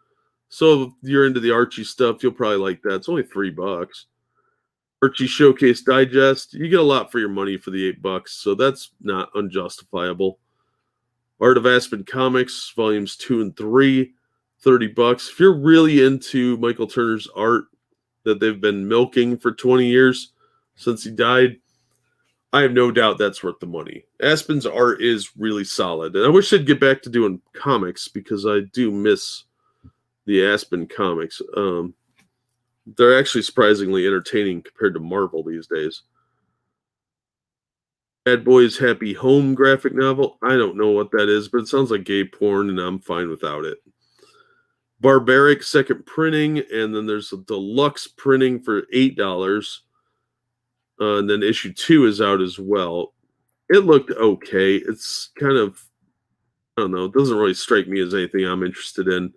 So if you're into the Archie stuff, you'll probably like that. It's only $3. Archie Showcase Digest. You get a lot for your money for the $8, so that's not unjustifiable. Art of Aspen Comics, volumes 2 and 3, $30. If you're really into Michael Turner's art that they've been milking for 20 years since he died, I have no doubt that's worth the money. Aspen's art is really solid, and I wish they'd get back to doing comics because I do miss the Aspen comics. They're actually surprisingly entertaining compared to Marvel these days. Bad Boys Happy Home graphic novel. I don't know what that is, but it sounds like gay porn, and I'm fine without it. Barbaric second printing, and then there's a deluxe printing for $8. And then issue 2 is out as well. It looked okay. It's kind of, I don't know, it doesn't really strike me as anything I'm interested in.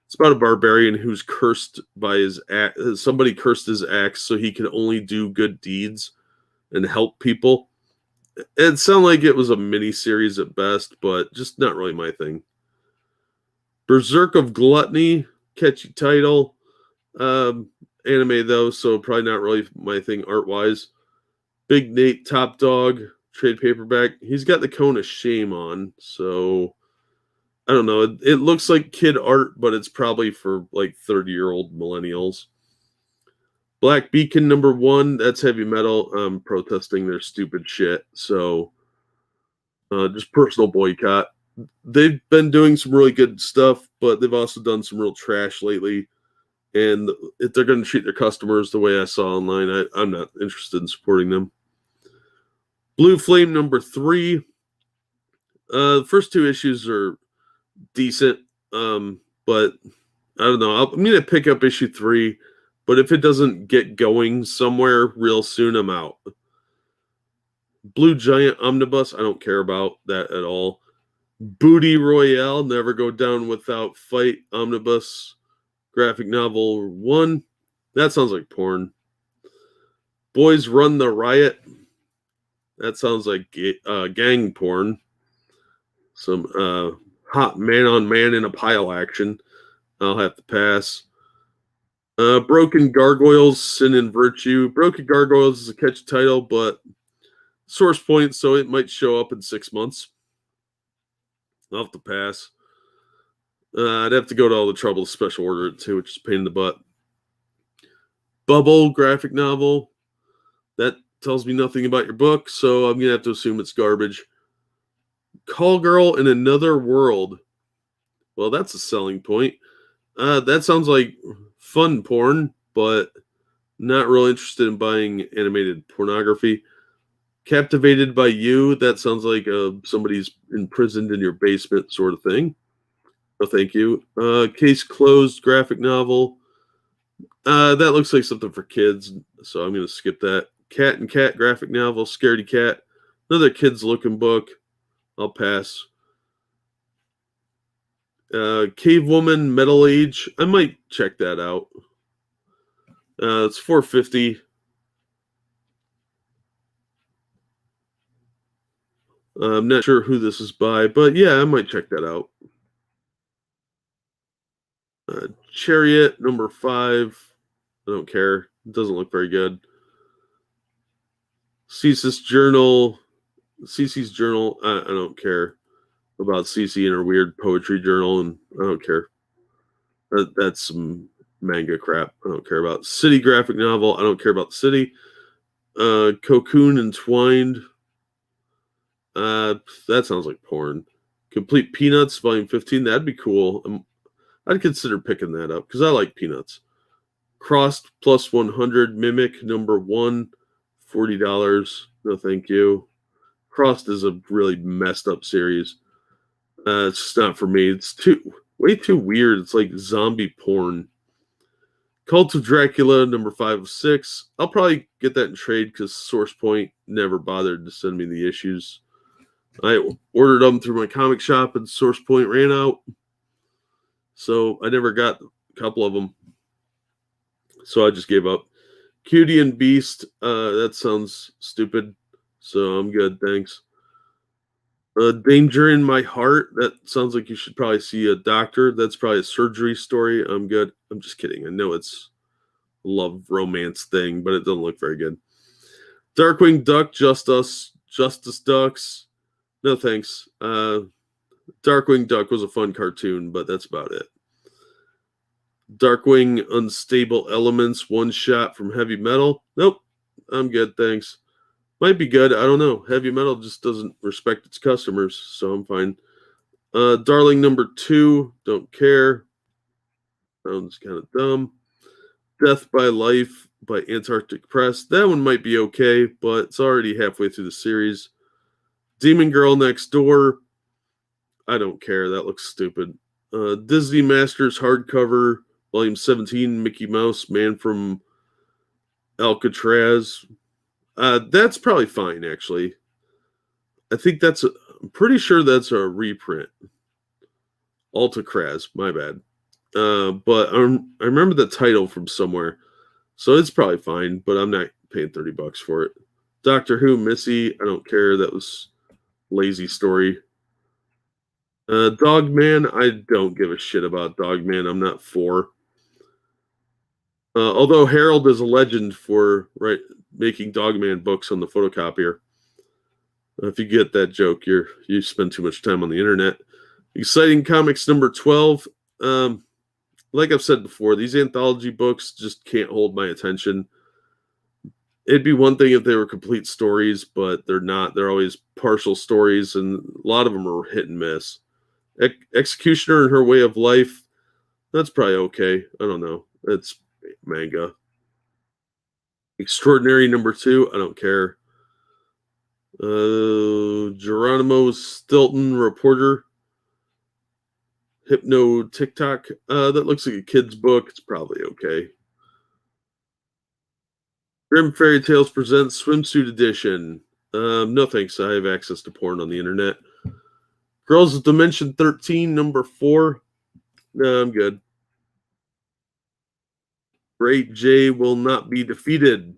It's about a barbarian who's cursed by his axe. Somebody cursed his axe so he could only do good deeds and help people. It sounded like it was a mini series at best, but just not really my thing. Berserk of Gluttony, catchy title. Anime though, so probably not really my thing art wise. Big Nate Top Dog trade paperback. He's got the Cone of Shame on, so I don't know. It looks like kid art, but it's probably for like 30-year-old millennials. Black Beacon #1. That's heavy metal. Protesting their stupid shit. So just personal boycott. They've been doing some really good stuff, but they've also done some real trash lately. And if they're going to treat their customers the way I saw online, I'm not interested in supporting them. Blue Flame #3. The first 2 issues are decent, but I don't know. I'm going to pick up issue 3, but if it doesn't get going somewhere real soon, I'm out. Blue Giant Omnibus, I don't care about that at all. Booty Royale, Never Go Down Without Fight Omnibus graphic novel 1. That sounds like porn. Boys Run the Riot. That sounds like gang porn. Some hot man-on-man in a pile action. I'll have to pass. Broken Gargoyles, Sin and Virtue. Broken Gargoyles is a catchy title, but source point, so it might show up in 6 months. I'll have to pass. I'd have to go to all the trouble to special order it too, which is a pain in the butt. Bubble graphic novel. That tells me nothing about your book, so I'm going to have to assume it's garbage. Call Girl in Another World. Well, that's a selling point. That sounds like fun porn, but not real interested in buying animated pornography. Captivated by You. That sounds like somebody's imprisoned in your basement sort of thing. Oh, thank you. Case Closed graphic novel. That looks like something for kids, so I'm going to skip that. Cat and Cat graphic novel. Scaredy Cat. Another kids looking book. I'll pass. Cave Woman Metal Age. I might check that out. It's $4.50. I'm not sure who this is by, but yeah, I might check that out. Chariot number 5. I don't care. It doesn't look very good. Cece's Journal. I don't care about Cece and her weird poetry journal, and I don't care. That's some manga crap. I don't care about. City graphic novel. I don't care about the city. Cocoon Entwined. That sounds like porn. Complete Peanuts, Volume 15. That'd be cool. I'd consider picking that up because I like Peanuts. Crossed plus 100 Mimic number 1, $40. No, thank you. Crossed is a really messed up series. It's just not for me. It's way too weird. It's like zombie porn. Cult of Dracula number 5 of 6. I'll probably get that in trade because SourcePoint never bothered to send me the issues. I ordered them through my comic shop and SourcePoint ran out. So I never got a couple of them. So I just gave up. Cutie and Beast. That sounds stupid. So I'm good. Thanks. Danger in My Heart. That sounds like you should probably see a doctor. That's probably a surgery story. I'm good. I'm just kidding. I know it's a love romance thing, but it doesn't look very good. Darkwing Duck, Justice Ducks. No thanks. Darkwing Duck was a fun cartoon, but that's about it. Darkwing Unstable Elements, one shot from Heavy Metal. Nope. I'm good, thanks. Might be good. I don't know. Heavy Metal just doesn't respect its customers, so I'm fine. Darling number 2, don't care. Sounds kind of dumb. Death by Life by Antarctic Press. That one might be okay, but it's already halfway through the series. Demon Girl Next Door. I don't care. That looks stupid. Disney Masters hardcover, Volume 17, Mickey Mouse, Man from Alcatraz. That's probably fine, actually. I think I'm pretty sure that's a reprint. Alcatraz, my bad. But I remember the title from somewhere. So it's probably fine, but I'm not paying $30 for it. Doctor Who, Missy, I don't care. That was lazy story. Dogman, I don't give a shit about Dogman. I'm not for. Although Harold is a legend for making Dogman books on the photocopier. If you get that joke, you spend too much time on the internet. Exciting Comics number 12. Like I've said before, these anthology books just can't hold my attention. It'd be one thing if they were complete stories, but they're not. They're always partial stories, and a lot of them are hit and miss. Executioner and Her Way of Life, that's probably okay. I don't know. It's manga. Extraordinary number 2, I don't care. Geronimo Stilton Reporter. Hypno TikTok. That looks like a kid's book. It's probably okay. Grim Fairy Tales presents Swimsuit Edition. No thanks. I have access to porn on the internet. Girls of Dimension 13, number 4. No, I'm good. Great J Will Not Be Defeated.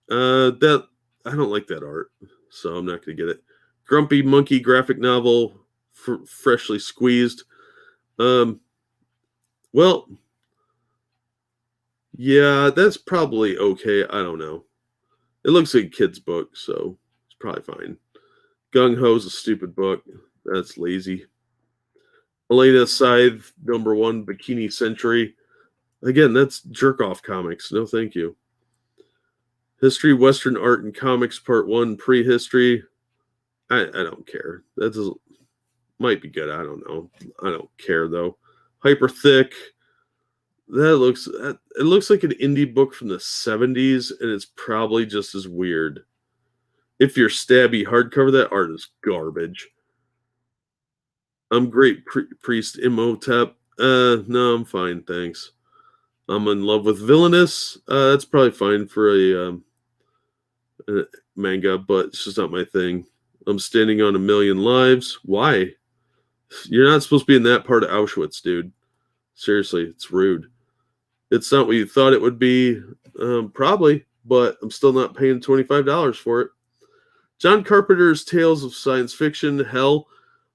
That I don't like that art, so I'm not going to get it. Grumpy Monkey graphic novel, freshly squeezed. Well, yeah, that's probably okay. I don't know. It looks like a kid's book, so it's probably fine. Gung Ho's a stupid book. That's lazy. Elena Scythe, number 1, Bikini Century. Again, that's jerk-off comics. No, thank you. History, Western Art and Comics, Part 1, Prehistory. I don't care. That doesn't. Might be good. I don't know. I don't care though. Hyper thick. It looks like an indie book from the 70s, and it's probably just as weird. If you're stabby hardcover, that art is garbage. I'm great priest Imhotep. No, I'm fine, thanks. I'm in love with villainous. That's probably fine for a manga, but it's just not my thing. I'm standing on a million lives. Why? You're not supposed to be in that part of Auschwitz, dude. Seriously, it's rude. It's not what you thought it would be, probably, but I'm still not paying $25 for it. John Carpenter's Tales of Science Fiction, hell,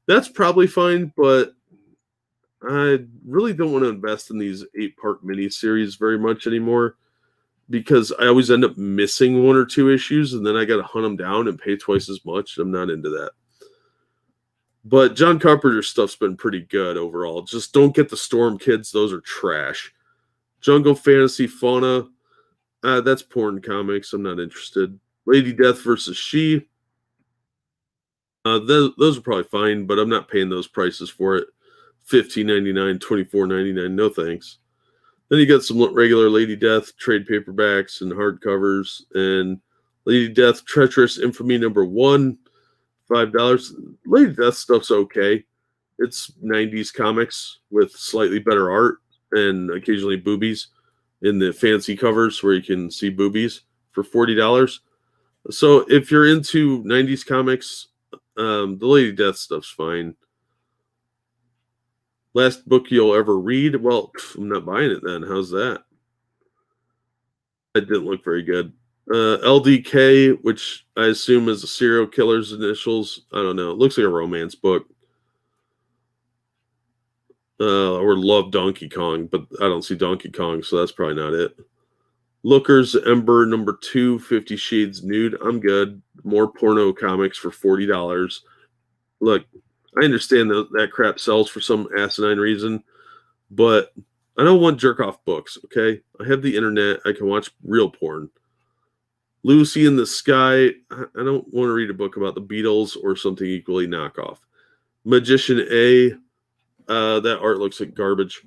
that's probably fine, but I really don't want to invest in these 8-part miniseries very much anymore because I always end up missing one or two issues and then I got to hunt them down and pay twice as much. I'm not into that. But John Carpenter's stuff's been pretty good overall. Just don't get the Storm Kids; those are trash. Jungle Fantasy Fauna, that's porn comics. I'm not interested. Lady Death versus She, those are probably fine, but I'm not paying those prices for it. $15.99, $24.99. No thanks. Then you got some regular Lady Death trade paperbacks and hardcovers, and Lady Death Treacherous Infamy #1, $5. Lady Death stuff's okay. It's 90s comics with slightly better art and occasionally boobies in the fancy covers where you can see boobies for $40. So if you're into 90s comics, the Lady Death stuff's fine. Last book you'll ever read? Well, I'm not buying it then. How's that? It didn't look very good. LDK, which I assume is a serial killer's initials. I don't know. It looks like a romance book. Or Love Donkey Kong, but I don't see Donkey Kong, so that's probably not it. Looker's Ember #2, 50 Shades Nude. I'm good. More porno comics for $40. Look, I understand that crap sells for some asinine reason, but I don't want jerk off books, okay? I have the internet. I can watch real porn. Lucy in the Sky. I don't want to read a book about the Beatles or something equally knockoff. Magician A. That art looks like garbage.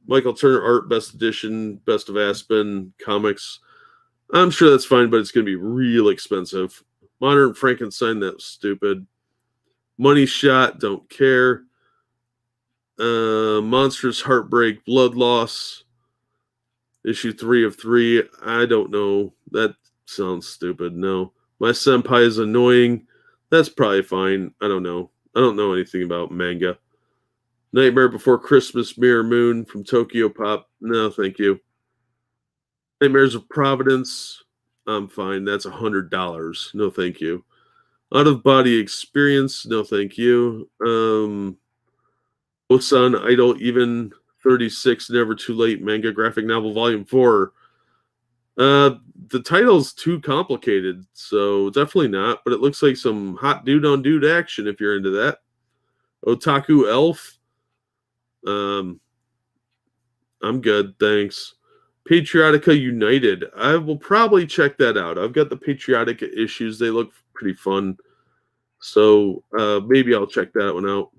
Michael Turner art, best edition, best of Aspen comics. I'm sure that's fine, but it's going to be real expensive. Modern Frankenstein, that's stupid. Money Shot, don't care. Monstrous Heartbreak, Blood Loss, issue 3 of 3. I don't know. That sounds stupid. No. My Senpai is annoying. That's probably fine. I don't know. I don't know anything about manga. Nightmare Before Christmas, Mirror Moon from Tokyo Pop. No, thank you. Nightmares of Providence. I'm fine. That's $100. No, thank you. Out of Body Experience. No, thank you. Osan Idol Even 36 Never Too Late Manga Graphic Novel Volume 4. The title's too complicated, so definitely not. But it looks like some hot dude on dude action if you're into that. Otaku Elf. I'm good, thanks. Patriotica United. I will probably check that out. I've got the Patriotica issues. They look pretty fun. So maybe I'll check that one out.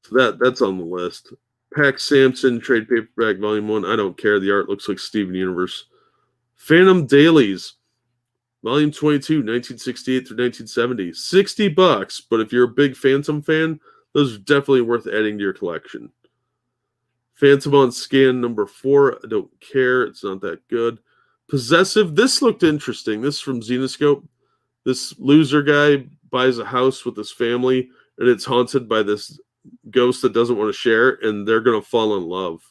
So that's on the list. Pax Samson Trade Paperback Volume 1. I don't care. The art looks like Steven Universe. Phantom Dailies. Volume 22, 1968 through 1970. $60, but if you're a big Phantom fan, those are definitely worth adding to your collection. Phantom on Scan #4. I don't care. It's not that good. Possessive. This looked interesting. This is from Xenoscope. This loser guy buys a house with his family, and it's haunted by this ghost that doesn't want to share, and they're going to fall in love.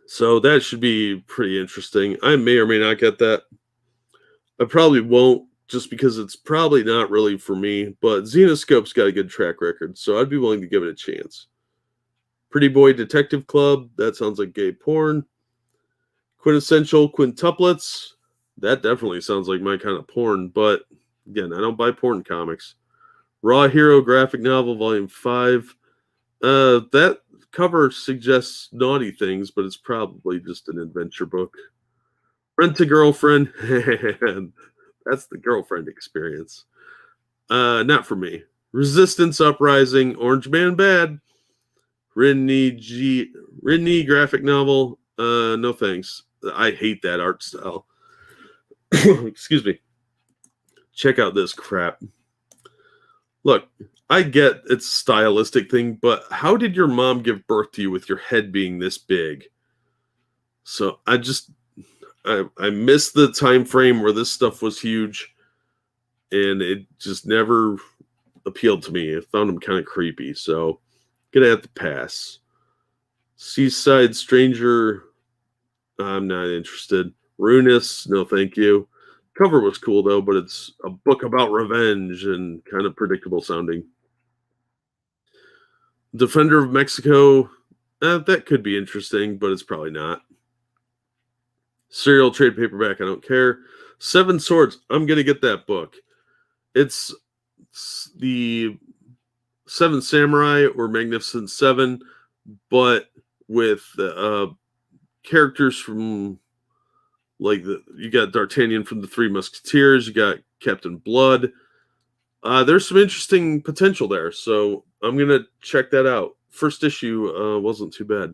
So that should be pretty interesting. I may or may not get that. I probably won't, just because it's probably not really for me, but Xenoscope's got a good track record, so I'd be willing to give it a chance. Pretty Boy Detective Club, that sounds like gay porn. Quintessential Quintuplets, that definitely sounds like my kind of porn, but again, I don't buy porn comics. Raw Hero Graphic Novel Volume 5. That cover suggests naughty things, but it's probably just an adventure book. Rent a Girlfriend. That's the girlfriend experience. Not for me. Resistance Uprising, Orange Man Bad, Ridney graphic novel. No thanks. I hate that art style. Excuse me. Check out this crap. Look, I get it's a stylistic thing, but how did your mom give birth to you with your head being this big? So I missed the time frame where this stuff was huge, and it just never appealed to me. I found them kind of creepy, so gonna have to pass. Seaside Stranger, I'm not interested. Ruinous, no thank you. Cover was cool though, but it's a book about revenge and kind of predictable sounding. Defender of Mexico, that could be interesting, but it's probably not. Serial trade paperback, I don't care. Seven Swords, I'm gonna get that book. It's the Seven Samurai or Magnificent Seven, but with characters from you got D'Artagnan from the Three Musketeers, you got Captain Blood. There's some interesting potential there, so I'm gonna check that out. First issue wasn't too bad.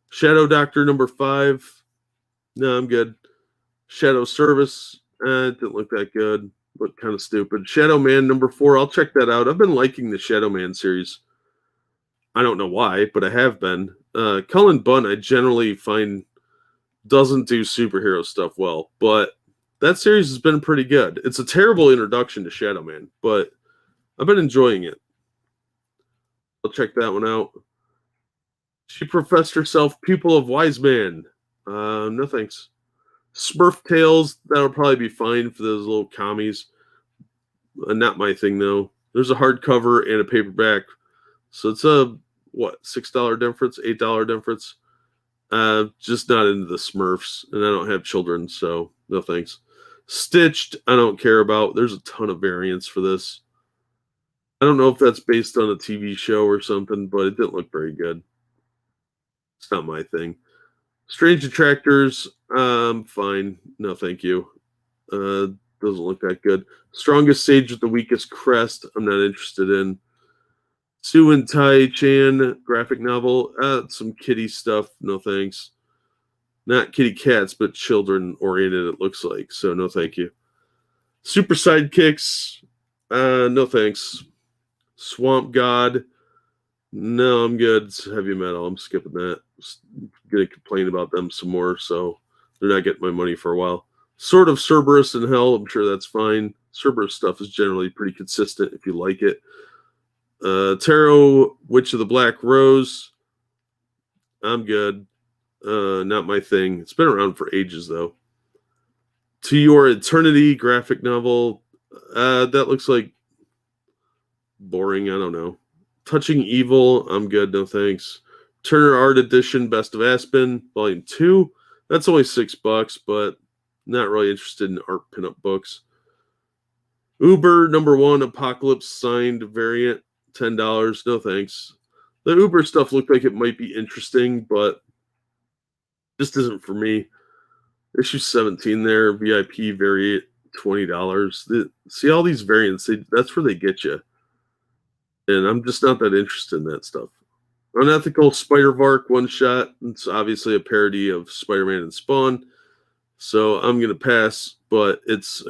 Shadow Doctor number 5. No, I'm good. Shadow Service, it didn't look that good. Looked kind of stupid. Shadow Man number 4. I'll check that out. I've been liking the Shadow Man series. I don't know why, but I have been. Cullen Bunn, I generally find doesn't do superhero stuff well, but that series has been pretty good. It's a terrible introduction to Shadow Man, but I've been enjoying it. I'll check that one out. She professed herself pupil of Wise Man. No thanks. Smurf Tales, that'll probably be fine for those little commies. Not my thing though. There's a hardcover and a paperback, so it's a $6 difference, $8 difference. Just not into the Smurfs, and I don't have children, so no thanks. Stitched, I don't care about. There's a ton of variants for this. I don't know if that's based on a TV show or something, but it didn't look very good. It's not my thing. Strange Attractors, fine. No, thank you. Doesn't look that good. Strongest Sage with the Weakest Crest, I'm not interested in. Sue and Tai Chan graphic novel, some kitty stuff, no thanks. Not kitty cats, but children oriented, it looks like, so no thank you. Super Sidekicks, no thanks. Swamp God, no, I'm good. It's heavy metal, I'm skipping that. I'm gonna complain about them some more, so they're not getting my money for a while. Sort of Cerberus in Hell, I'm sure that's fine. Cerberus stuff is generally pretty consistent if you like it. Tarot Witch of the Black Rose, I'm good. Not my thing. It's been around for ages though. To Your Eternity graphic novel, that looks like boring. I don't know. Touching Evil, I'm good. No thanks. Turner Art Edition, Best of Aspen, Volume 2. That's only $6, but not really interested in art pinup books. Uber number 1, Apocalypse signed variant, $10. No thanks. The Uber stuff looked like it might be interesting, but just isn't for me. Issue 17 there, VIP variant, $20. See all these variants, that's where they get you. And I'm just not that interested in that stuff. Unethical Spider-Vark one shot. It's obviously a parody of Spider-Man and Spawn. So I'm going to pass, but it's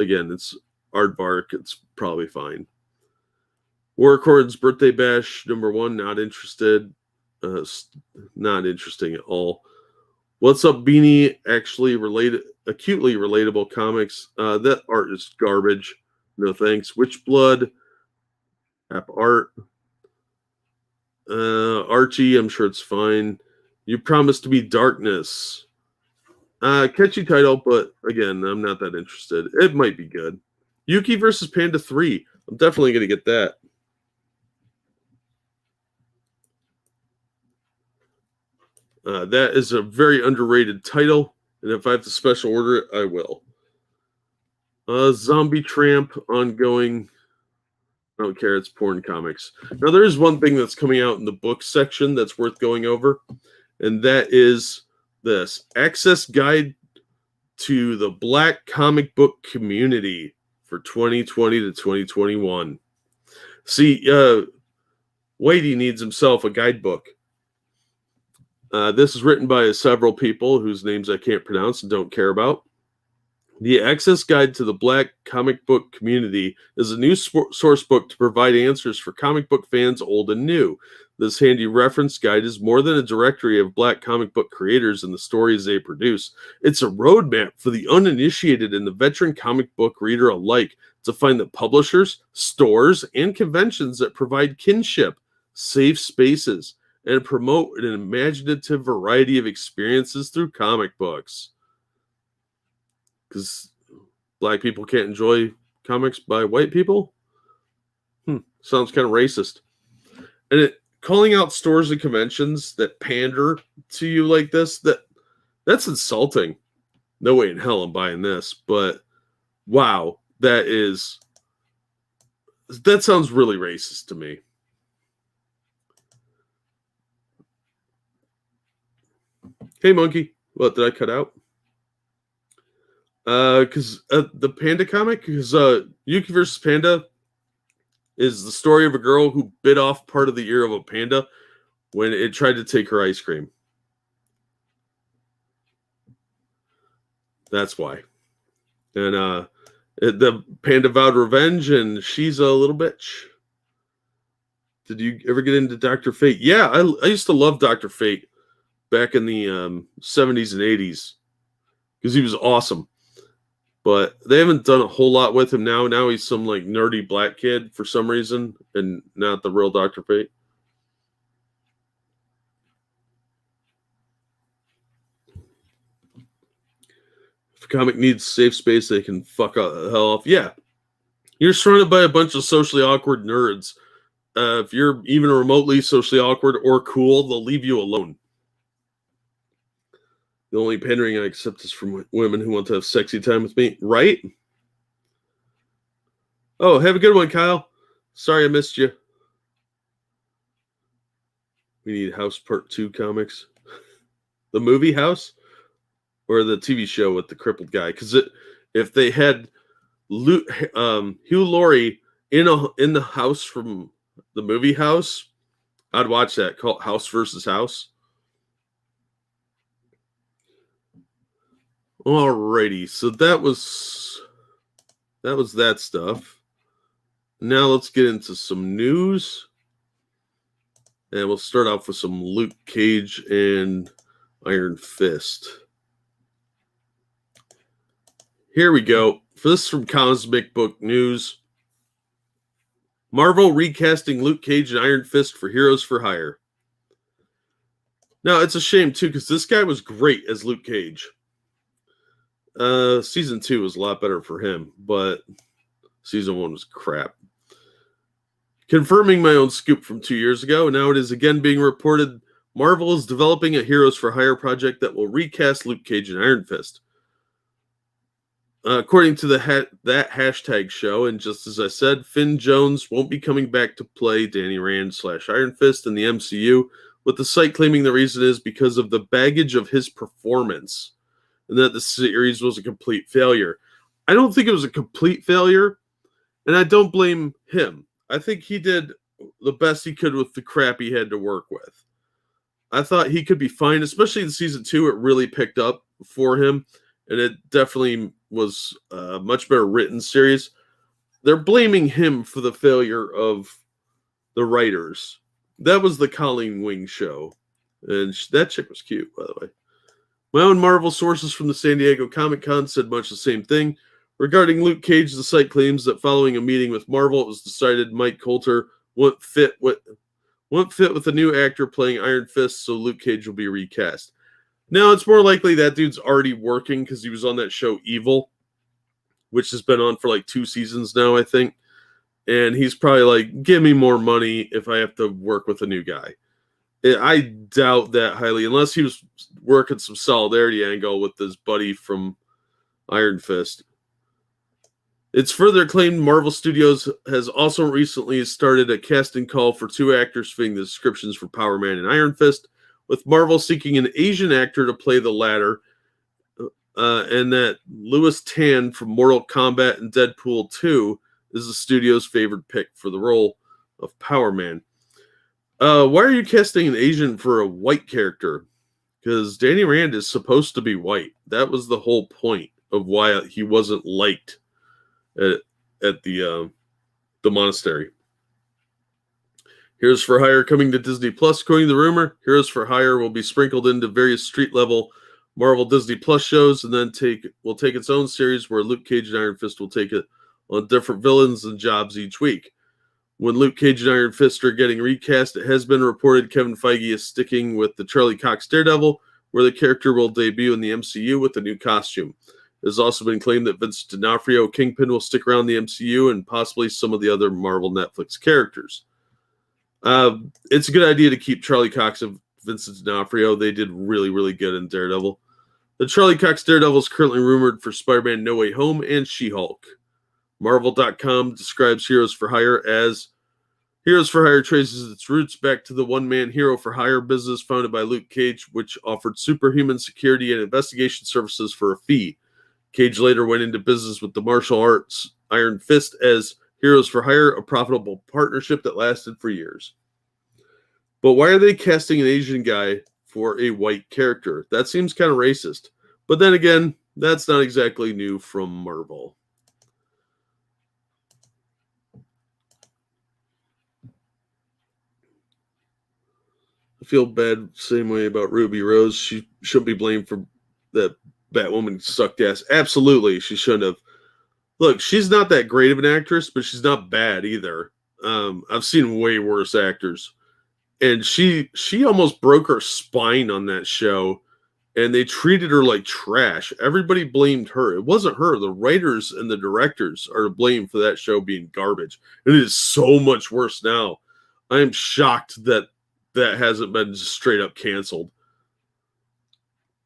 Aardvark. It's probably fine. War Accord's Birthday Bash, number 1, not interested. Not interesting at all. What's Up, Beanie? Actually acutely relatable comics. That art is garbage. No thanks. Witchblood. App art. Archie, I'm sure it's fine. You Promised to Be Darkness. Catchy title, but again, I'm not that interested. It might be good. Yuki versus Panda 3. I'm definitely going to get that. That is a very underrated title, and if I have to special order it, I will. Zombie Tramp, ongoing. I don't care, it's porn comics. Now, there is one thing that's coming out in the book section that's worth going over, and that is this Access Guide to the Black Comic Book Community for 2020 to 2021. See, Whitey needs himself a guidebook. This is written by several people whose names I can't pronounce and don't care about. The Access Guide to the Black Comic Book Community is a new source book to provide answers for comic book fans old and new. This handy reference guide is more than a directory of Black comic book creators and the stories they produce. It's a roadmap for the uninitiated and the veteran comic book reader alike to find the publishers, stores, and conventions that provide kinship, safe spaces, and promote an imaginative variety of experiences through comic books. Because Black people can't enjoy comics by white people? Sounds kind of racist. And calling out stores and conventions that pander to you like this, that's insulting. No way in hell I'm buying this, but wow, that sounds really racist to me. Hey, monkey. What, did I cut out? Because the Panda comic, because Yuki vs. Panda is the story of a girl who bit off part of the ear of a panda when it tried to take her ice cream. That's why. And the panda vowed revenge, and she's a little bitch. Did you ever get into Dr. Fate? Yeah, I used to love Dr. Fate back in the 70s and 80s because he was awesome. But they haven't done a whole lot with him now. Now he's some like nerdy black kid for some reason and not the real Dr. Fate. If a comic needs safe space, they can fuck the hell off. Yeah. You're surrounded by a bunch of socially awkward nerds. If you're even remotely socially awkward or cool, they'll leave you alone. The only pandering I accept is from women who want to have sexy time with me. Right? Oh, have a good one, Kyle. Sorry I missed you. We need House Part 2 comics. The movie House? Or the TV show with the crippled guy? Because if they had Hugh Laurie in the house from the movie House, I'd watch that, called House versus House. Alrighty, so that was that stuff. Now let's get into some news. And we'll start off with some Luke Cage and Iron Fist. Here we go. For this from Cosmic Book News. Marvel recasting Luke Cage and Iron Fist for Heroes for Hire. Now, it's a shame, too, because this guy was great as Luke Cage. Season 2 was a lot better for him, but Season 1 was crap. Confirming my own scoop from 2 years ago, now it is again being reported Marvel is developing a Heroes for Hire project that will recast Luke Cage and Iron Fist. According to that hashtag show, and just as I said, Finn Jones won't be coming back to play Danny Rand / Iron Fist in the MCU, with the site claiming the reason is because of the baggage of his performance, and that the series was a complete failure. I don't think it was a complete failure, and I don't blame him. I think he did the best he could with the crap he had to work with. I thought he could be fine, especially in Season 2. It really picked up for him, and it definitely was a much better written series. They're blaming him for the failure of the writers. That was the Colleen Wing show, and that chick was cute, by the way. My own Marvel sources from the San Diego Comic-Con said much the same thing. Regarding Luke Cage, the site claims that following a meeting with Marvel, it was decided Mike Coulter won't fit with a new actor playing Iron Fist, so Luke Cage will be recast. Now, it's more likely that dude's already working because he was on that show Evil, which has been on for like 2 seasons now, I think. And he's probably like, give me more money if I have to work with a new guy. I doubt that highly, unless he was working some solidarity angle with his buddy from Iron Fist. It's further claimed Marvel Studios has also recently started a casting call for 2 actors fitting the descriptions for Power Man and Iron Fist, with Marvel seeking an Asian actor to play the latter, and that Louis Tan from Mortal Kombat and Deadpool 2 is the studio's favored pick for the role. of Power Man. Why are you casting an Asian for a white character? Because Danny Rand is supposed to be white. That was the whole point of why he wasn't liked at the monastery. Heroes for Hire coming to Disney Plus. According to the rumor, Heroes for Hire will be sprinkled into various street-level Marvel Disney Plus shows, and then will take its own series where Luke Cage and Iron Fist will take it on different villains and jobs each week. When Luke Cage and Iron Fist are getting recast, it has been reported Kevin Feige is sticking with the Charlie Cox Daredevil, where the character will debut in the MCU with a new costume. It has also been claimed that Vincent D'Onofrio Kingpin will stick around the MCU and possibly some of the other Marvel Netflix characters. It's a good idea to keep Charlie Cox and Vincent D'Onofrio. They did really, really good in Daredevil. The Charlie Cox Daredevil is currently rumored for Spider-Man No Way Home and She-Hulk. Marvel.com describes Heroes for Hire as Heroes for Hire traces its roots back to the one-man Hero for Hire business founded by Luke Cage, which offered superhuman security and investigation services for a fee. Cage later went into business with the martial arts Iron Fist as Heroes for Hire, a profitable partnership that lasted for years. But why are they casting an Asian guy for a white character? That seems kind of racist. But then again, that's not exactly new from Marvel. I feel bad same way about Ruby Rose. She should be blamed for that Batwoman sucked ass. Absolutely, she shouldn't have. Look, she's not that great of an actress, but she's not bad either. I've seen way worse actors. And she almost broke her spine on that show, and they treated her like trash. Everybody blamed her. It wasn't her. The writers and the directors are to blame for that show being garbage. And it is so much worse now. I am shocked that hasn't been just straight up canceled.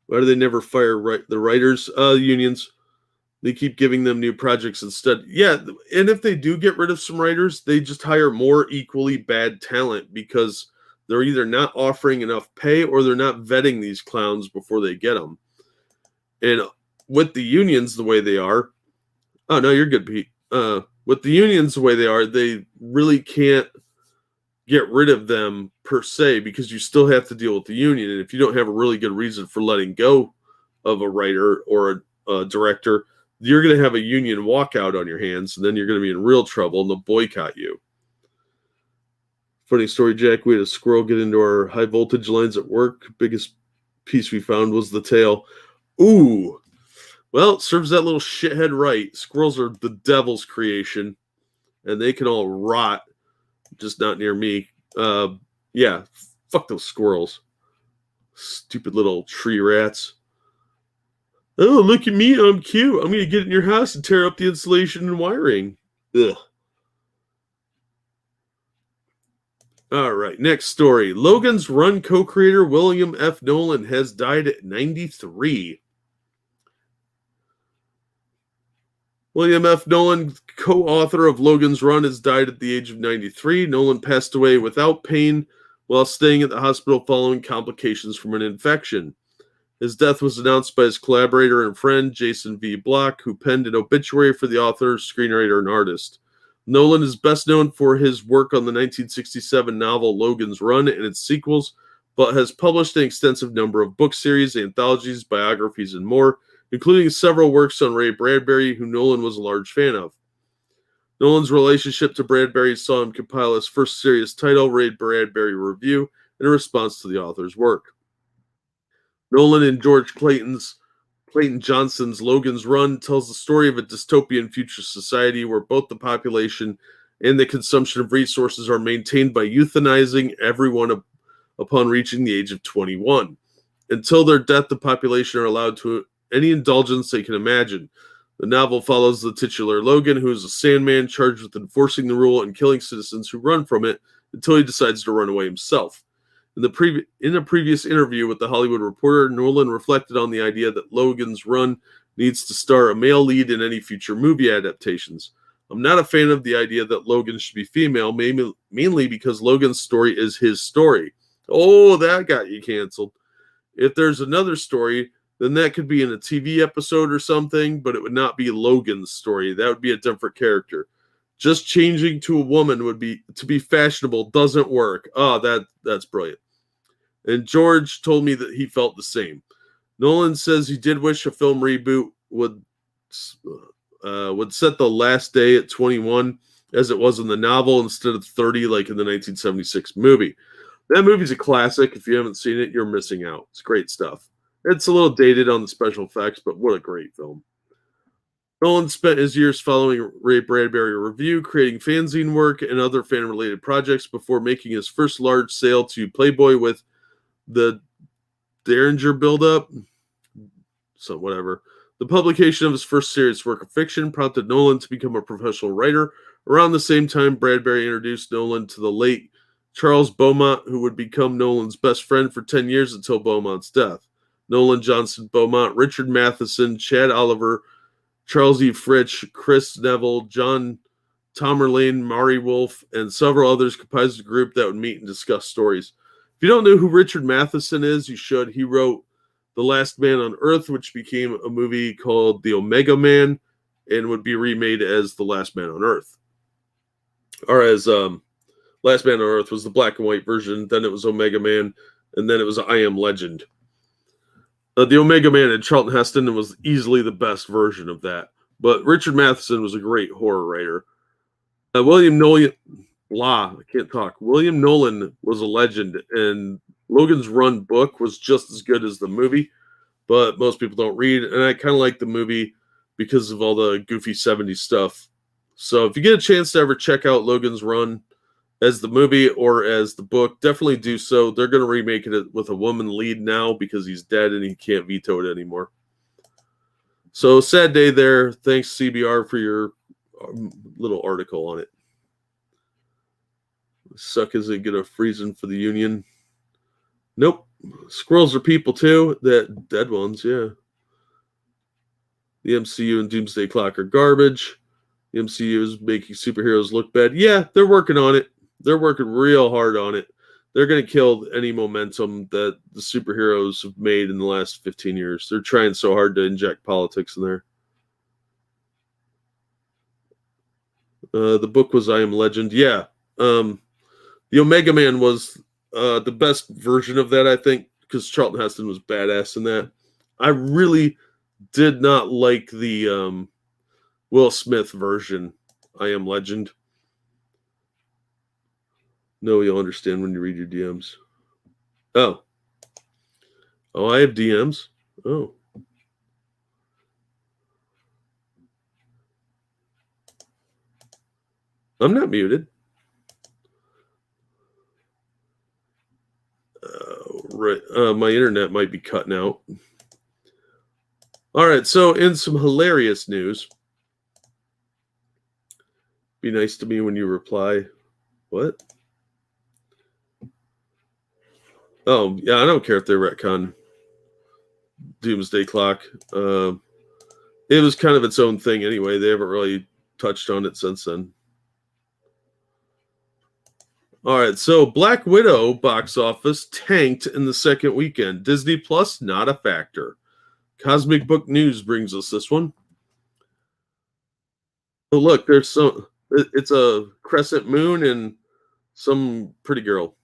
Why do they never fire the writers? Unions. They keep giving them new projects instead. Yeah, and if they do get rid of some writers, they just hire more equally bad talent because they're either not offering enough pay or they're not vetting these clowns before they get them. And with the unions the way they are, oh no, you're good, Pete. With the unions the way they are, they really can't get rid of them per se because you still have to deal with the union. And if you don't have a really good reason for letting go of a writer or a director, you're going to have a union walkout on your hands, and then you're going to be in real trouble, and they'll boycott you. Funny story, Jack. We had a squirrel get into our high voltage lines at work. Biggest piece we found was the tail. Ooh. Well, it serves that little shithead right. Squirrels are the devil's creation, and they can all rot, just not near me. Yeah, fuck those squirrels. Stupid little tree rats. Oh, look at me, I'm cute. I'm going to get in your house and tear up the insulation and wiring. Ugh. All right, next story. Logan's Run co-creator William F. Nolan has died at 93. William F. Nolan, co-author of Logan's Run, has died at the age of 93. Nolan passed away without pain while staying at the hospital following complications from an infection. His death was announced by his collaborator and friend, Jason V. Block, who penned an obituary for the author, screenwriter, and artist. Nolan is best known for his work on the 1967 novel Logan's Run and its sequels, but has published an extensive number of book series, anthologies, biographies, and more, including several works on Ray Bradbury, who Nolan was a large fan of. Nolan's relationship to Bradbury saw him compile his first serious title, Ray Bradbury Review, in response to the author's work. Nolan and George Clayton Johnson's Logan's Run tells the story of a dystopian future society where both the population and the consumption of resources are maintained by euthanizing everyone upon reaching the age of 21. Until their death, the population are allowed to any indulgence they can imagine. The novel follows the titular Logan, who is a Sandman charged with enforcing the rule and killing citizens who run from it until he decides to run away himself. In a previous interview with The Hollywood Reporter, Nolan reflected on the idea that Logan's Run needs to star a male lead in any future movie adaptations. I'm not a fan of the idea that Logan should be female, mainly because Logan's story is his story. Oh, that got you canceled. If there's another story, then that could be in a TV episode or something, but it would not be Logan's story. That would be a different character. Just changing to a woman to be fashionable doesn't work. Oh, that's brilliant. And George told me that he felt the same. Nolan says he did wish a film reboot would set the last day at 21 as it was in the novel instead of 30 like in the 1976 movie. That movie's a classic. If you haven't seen it, you're missing out. It's great stuff. It's a little dated on the special effects, but what a great film. Nolan spent his years following Ray Bradbury review, creating fanzine work and other fan-related projects before making his first large sale to Playboy with the Derringer build-up. So whatever. The publication of his first serious work of fiction prompted Nolan to become a professional writer. Around the same time, Bradbury introduced Nolan to the late Charles Beaumont, who would become Nolan's best friend for 10 years until Beaumont's death. Nolan Johnson Beaumont, Richard Matheson, Chad Oliver, Charles E. Fritsch, Chris Neville, John Tomerlane, Mari Wolf, and several others comprised a group that would meet and discuss stories. If you don't know who Richard Matheson is, you should. He wrote The Last Man on Earth, which became a movie called The Omega Man and would be remade as The Last Man on Earth. Or as Last Man on Earth was the black and white version, then it was Omega Man, and then it was I Am Legend. The Omega Man and Charlton Heston was easily the best version of that. But Richard Matheson was a great horror writer. William Nolan was a legend, and Logan's Run book was just as good as the movie, but most people don't read, and I kind of like the movie because of all the goofy 70s stuff. So if you get a chance to ever check out Logan's Run as the movie or as the book, definitely do so. They're going to remake it with a woman lead now because he's dead and he can't veto it anymore. So sad day there. Thanks, CBR, for your little article on it. Suck is it gonna freezing for the Union? Nope. Squirrels are people too. That dead ones, yeah. The MCU and Doomsday Clock are garbage. The MCU is making superheroes look bad. Yeah, they're working on it. They're working real hard on it. They're going to kill any momentum that the superheroes have made in the last 15 years. They're trying so hard to inject politics in there. The book was I Am Legend. Yeah. The Omega Man was the best version of that, I think, because Charlton Heston was badass in that. I really did not like the Will Smith version, I Am Legend. No, you'll understand when you read your DMs. Oh, I have DMs. Oh. I'm not muted. Right. My internet might be cutting out. All right. So, in some hilarious news, be nice to me when you reply. What? Oh, yeah. I don't care if they retcon Doomsday Clock. It was kind of its own thing anyway. They haven't really touched on it since then. All right, so Black Widow box office tanked in the second weekend. Disney Plus, not a factor. Cosmic Book News brings us this one. Oh, look, it's a crescent moon and some pretty girl.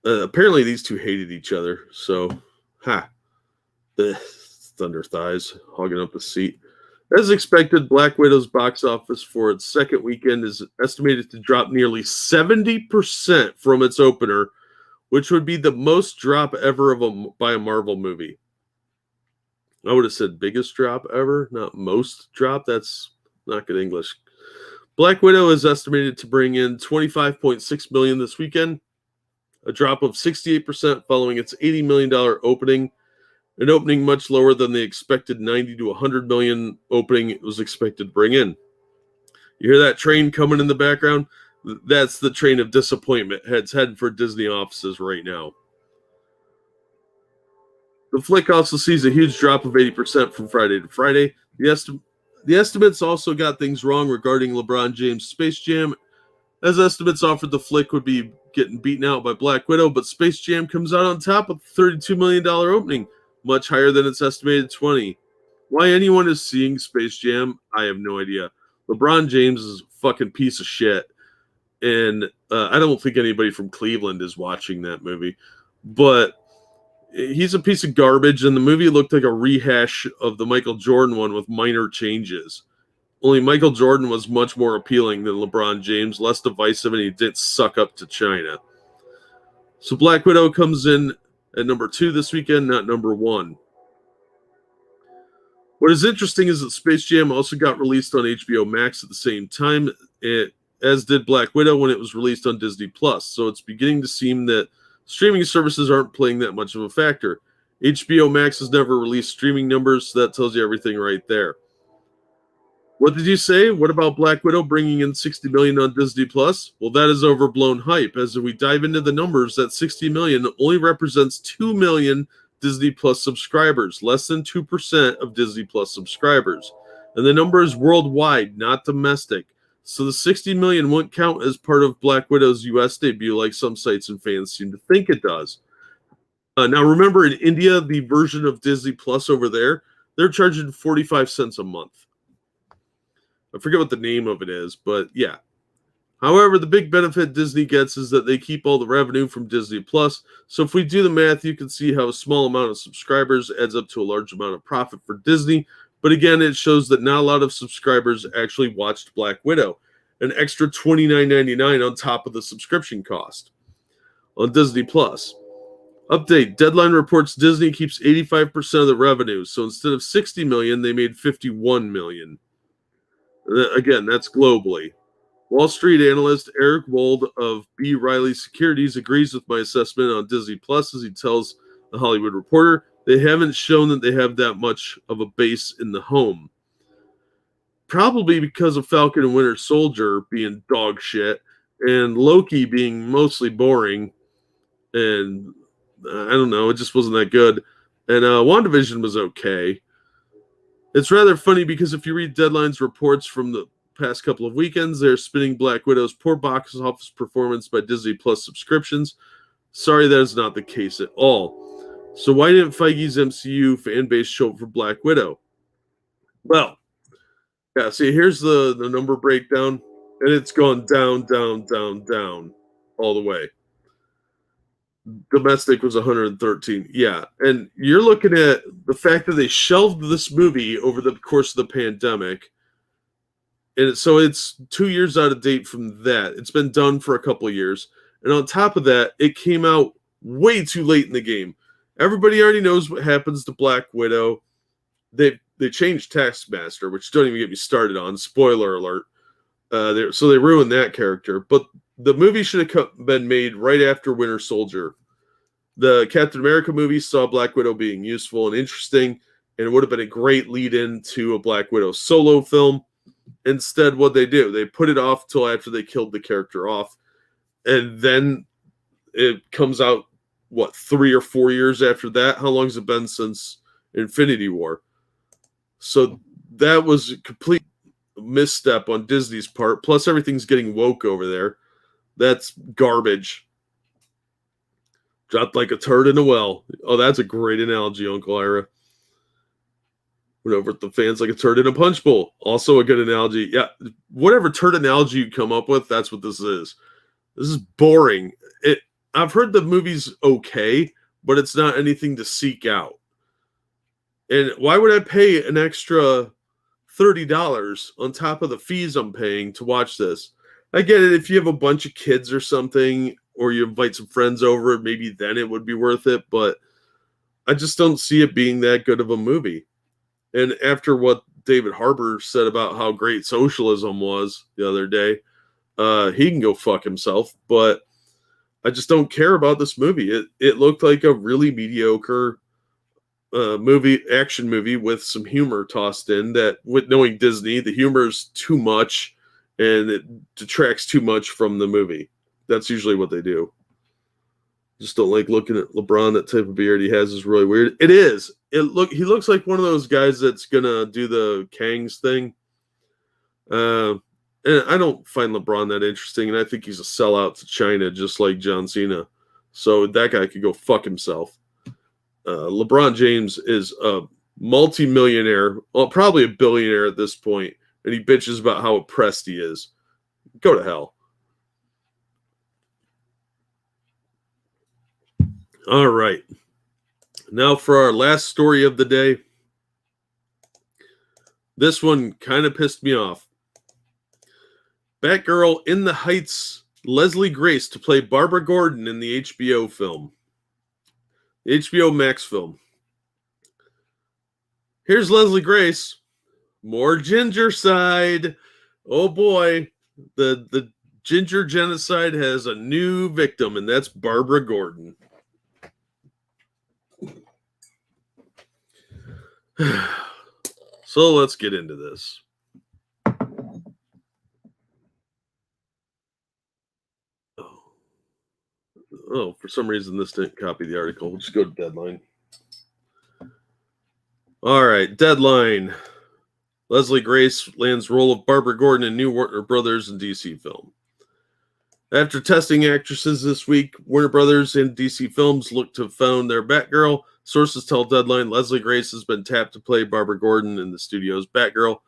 Apparently these two hated each other, so, the thunder thighs hogging up the seat. As expected, Black Widow's box office for its second weekend is estimated to drop nearly 70% from its opener, which would be the most drop ever by a Marvel movie. I would have said biggest drop ever, not most drop. That's not good English. Black Widow is estimated to bring in $25.6 million this weekend, a drop of 68% following its $80 million opening. An opening much lower than the expected 90 to 100 million opening it was expected to bring in. You hear that train coming in the background? That's the train of disappointment. It's heading for Disney offices right now. The flick also sees a huge drop of 80% from Friday to Friday. The estimates also got things wrong regarding LeBron James' Space Jam, as estimates offered the flick would be getting beaten out by Black Widow, but Space Jam comes out on top with a $32 million opening, much higher than its estimated 20. Why anyone is seeing Space Jam, I have no idea. LeBron James is a fucking piece of shit. And I don't think anybody from Cleveland is watching that movie. But he's a piece of garbage, and the movie looked like a rehash of the Michael Jordan one with minor changes. Only Michael Jordan was much more appealing than LeBron James, less divisive, and he didn't suck up to China. So Black Widow comes in at number 2 this weekend, not number 1. What is interesting is that Space Jam also got released on HBO Max at the same time, as did Black Widow when it was released on Disney Plus. So it's beginning to seem that streaming services aren't playing that much of a factor. HBO Max has never released streaming numbers, so that tells you everything right there. What did you say? What about Black Widow bringing in $60 million on Disney Plus? Well, that is overblown hype. As we dive into the numbers, that $60 million only represents 2 million Disney Plus subscribers, less than 2% of Disney Plus subscribers. And the number is worldwide, not domestic. So the 60 million won't count as part of Black Widow's US debut like some sites and fans seem to think it does. Now remember, in India, the version of Disney Plus over there, they're charging 45 cents a month. I forget what the name of it is, but yeah. However, the big benefit Disney gets is that they keep all the revenue from Disney Plus. So if we do the math, you can see how a small amount of subscribers adds up to a large amount of profit for Disney. But again, it shows that not a lot of subscribers actually watched Black Widow, an extra $29.99 on top of the subscription cost on Disney Plus. Update: Deadline reports Disney keeps 85% of the revenue. So instead of 60 million, they made 51 million. Again, that's globally. Wall Street analyst Eric Wold of B. Riley Securities agrees with my assessment on Disney Plus as he tells The Hollywood Reporter they haven't shown that they have that much of a base in the home. Probably because of Falcon and Winter Soldier being dog shit and Loki being mostly boring, and I don't know, it just wasn't that good. And WandaVision was okay. It's rather funny because if you read Deadline's reports from the past couple of weekends, they're spinning Black Widow's poor box office performance by Disney Plus subscriptions. Sorry, that is not the case at all. So why didn't Feige's MCU fan base show up for Black Widow? Well, yeah, see, here's the number breakdown, and it's gone down, down, down, down all the way. Domestic was 113. Yeah, and you're looking at the fact that they shelved this movie over the course of the pandemic. And so it's 2 years out of date from that. It's been done for a couple of years. And on top of that, it came out way too late in the game. Everybody already knows what happens to Black Widow. They changed Taskmaster, which don't even get me started on. Spoiler alert. So they ruined that character. But the movie should have been made right after Winter Soldier. The Captain America movie saw Black Widow being useful and interesting, and it would have been a great lead-in to a Black Widow solo film. Instead, what they do, they put it off till after they killed the character off, and then it comes out, 3 or 4 years after that? How long has it been since Infinity War? So that was a complete misstep on Disney's part, plus everything's getting woke over there. That's garbage. Dropped like a turd in a well. Oh, that's a great analogy, Uncle Ira. Went over at the fans like a turd in a punch bowl. Also a good analogy. Yeah, whatever turd analogy you come up with, that's what this is. This is boring. I've heard the movie's okay, but it's not anything to seek out. And why would I pay an extra $30 on top of the fees I'm paying to watch this? I get it if you have a bunch of kids or something, or you invite some friends over, maybe then it would be worth it, but I just don't see it being that good of a movie. And after what David Harbour said about how great socialism was the other day, he can go fuck himself, but I just don't care about this movie. It looked like a really mediocre action movie with some humor tossed in that, with knowing Disney, the humor is too much and it detracts too much from the movie. That's usually what they do. Just don't like looking at LeBron. That type of beard he has is really weird. It is. He looks like one of those guys that's gonna do the Kangs thing. And I don't find LeBron that interesting, and I think he's a sellout to China, just like John Cena. So that guy could go fuck himself. LeBron James is a multi-millionaire, well, probably a billionaire at this point, and he bitches about how oppressed he is. Go to hell. All right. Now for our last story of the day. This one kind of pissed me off. Batgirl in the Heights Leslie Grace to play Barbara Gordon in the HBO film. The HBO Max film. Here's Leslie Grace. More ginger side. Oh boy. The ginger genocide has a new victim, and that's Barbara Gordon. So let's get into this. Oh, for some reason this didn't copy the article. We'll just go to Deadline. All right, Deadline. Leslie Grace lands role of Barbara Gordon in new Warner Brothers and DC film. After testing actresses this week, Warner Brothers and DC Films look to have found their Batgirl. Sources tell Deadline Leslie Grace has been tapped to play Barbara Gordon in the studio's Batgirl.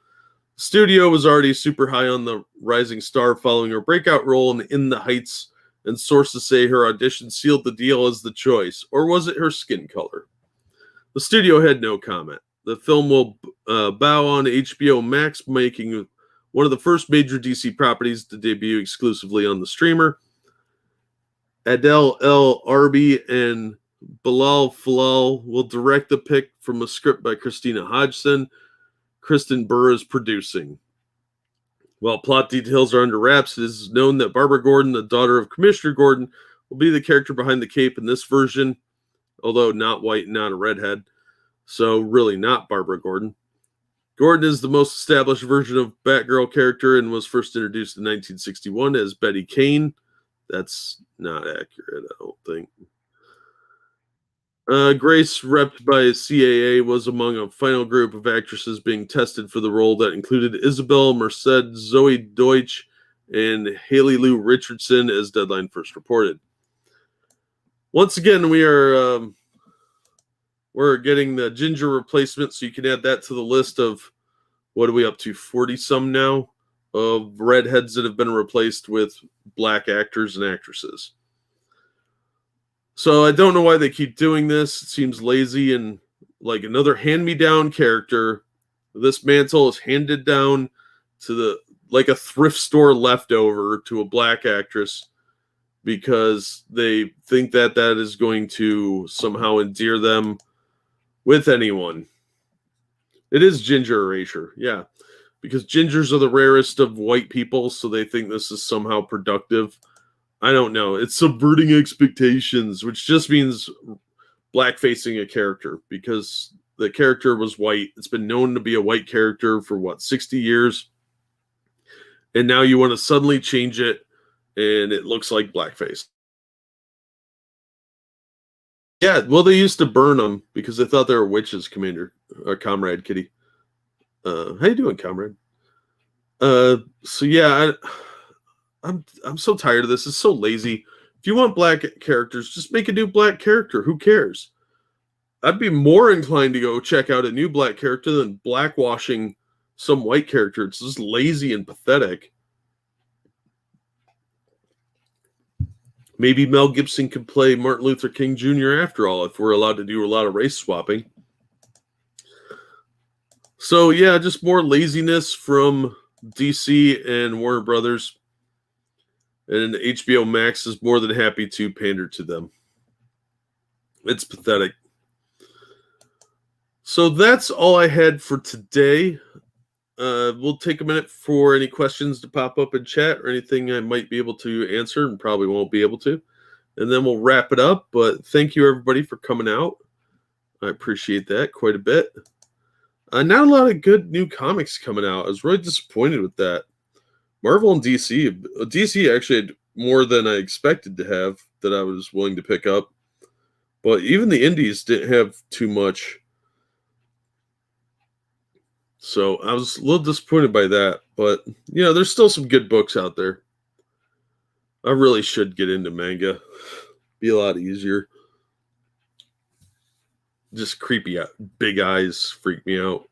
The studio was already super high on the rising star following her breakout role in The Heights, and sources say her audition sealed the deal as the choice. Or was it her skin color? The studio had no comment. The film will bow on HBO Max, making one of the first major DC properties to debut exclusively on the streamer. Adele El Arbi and Bilal Falal will direct the pick from a script by Christina Hodgson. Kristen Burr is producing. While plot details are under wraps, it is known that Barbara Gordon, the daughter of Commissioner Gordon, will be the character behind the cape in this version, although not white and not a redhead. So really not Barbara Gordon. Gordon is the most established version of Batgirl character and was first introduced in 1961 as Betty Kane. That's not accurate, I don't think. Grace, repped by CAA, was among a final group of actresses being tested for the role that included Isabel Merced, Zoe Deutsch, and Haley Lou Richardson, as Deadline first reported. Once again, we're getting the ginger replacement, so you can add that to the list of, what are we up to, 40-some now, of redheads that have been replaced with black actors and actresses. So I don't know why they keep doing this. It seems lazy and like another hand-me-down character. This mantle is handed down to like a thrift store leftover to a black actress because they think that is going to somehow endear them with anyone. It is ginger erasure, yeah. Because gingers are the rarest of white people, so they think this is somehow productive. I don't know. It's subverting expectations, which just means blackfacing a character because the character was white. It's been known to be a white character for 60 years. And now you want to suddenly change it and it looks like blackface. Yeah, well, they used to burn them because they thought they were witches, Comrade Kitty. How you doing, Comrade? So yeah, I'm so tired of this. It's so lazy. If you want black characters, just make a new black character. Who cares? I'd be more inclined to go check out a new black character than blackwashing some white character. It's just lazy and pathetic. Maybe Mel Gibson could play Martin Luther King Jr. after all, if we're allowed to do a lot of race swapping. So yeah, just more laziness from DC and Warner Brothers. And HBO Max is more than happy to pander to them. It's pathetic. So that's all I had for today. We'll take a minute for any questions to pop up in chat or anything I might be able to answer and probably won't be able to. And then we'll wrap it up. But thank you, everybody, for coming out. I appreciate that quite a bit. Not a lot of good new comics coming out. I was really disappointed with that. Marvel and DC actually had more than I expected to have that I was willing to pick up. But even the indies didn't have too much. So I was a little disappointed by that. But, there's still some good books out there. I really should get into manga. Be a lot easier. Just creepy big eyes freak me out.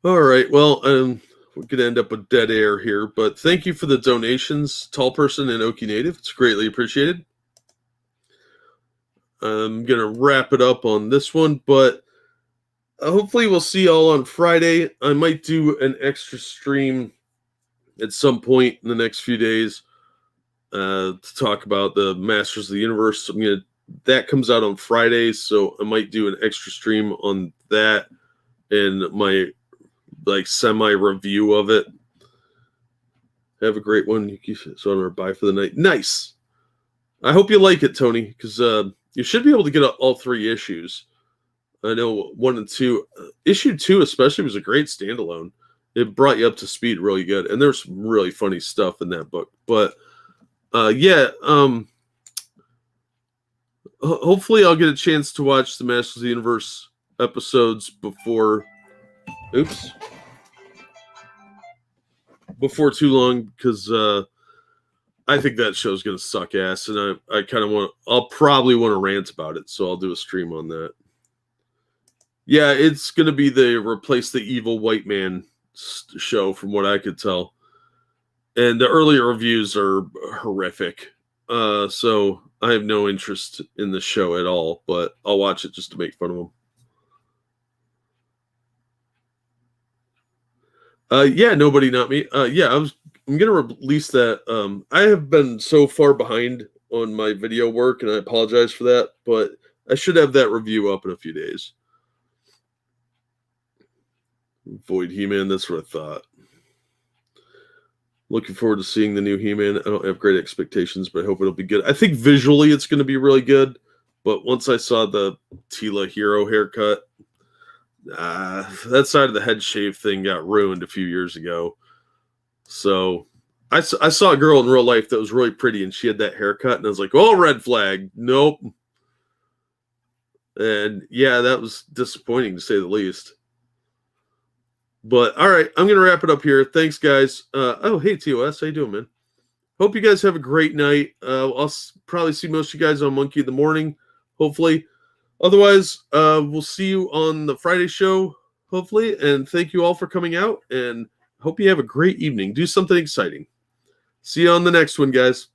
All right. Well, we're going to end up with dead air here, but thank you for the donations, Tall Person and Okie Native. It's greatly appreciated. I'm going to wrap it up on this one, but hopefully we'll see y'all on Friday. I might do an extra stream at some point in the next few days to talk about the Masters of the Universe. That comes out on Friday, so I might do an extra stream on that and my semi review of it. Have a great one. So I'm gonna bye for the night. Nice. I hope you like it, Tony, because you should be able to get all 3 issues. I know 1 and 2. Issue 2 especially was a great standalone. It brought you up to speed really good, and there's some really funny stuff in that book. But hopefully I'll get a chance to watch the Masters of the Universe episodes before too long, because I think that show's gonna suck ass, and I kind of I'll probably want to rant about it, so I'll do a stream on that. Yeah, it's gonna be the replace the evil white man show, from what I could tell, and the earlier reviews are horrific. So I have no interest in the show at all, but I'll watch it just to make fun of them. Yeah, nobody, not me. Yeah, I'm gonna release that. I have been so far behind on my video work, and I apologize for that, but I should have that review up in a few days. Void He-Man, that's what I thought. Looking forward to seeing the new He-Man. I don't have great expectations, but I hope it'll be good. I think visually it's going to be really good, but once I saw the Tila Hero haircut, that side of the head shave thing got ruined a few years ago. So I saw a girl in real life that was really pretty, and she had that haircut, and I was like, oh, red flag. Nope. And yeah, that was disappointing to say the least. But all right, I'm going to wrap it up here. Thanks, guys. Oh, hey, TOS. How you doing, man? Hope you guys have a great night. I'll probably see most of you guys on Monkey in the morning, hopefully. Otherwise, we'll see you on the Friday show, hopefully. And thank you all for coming out, and hope you have a great evening. Do something exciting. See you on the next one, guys.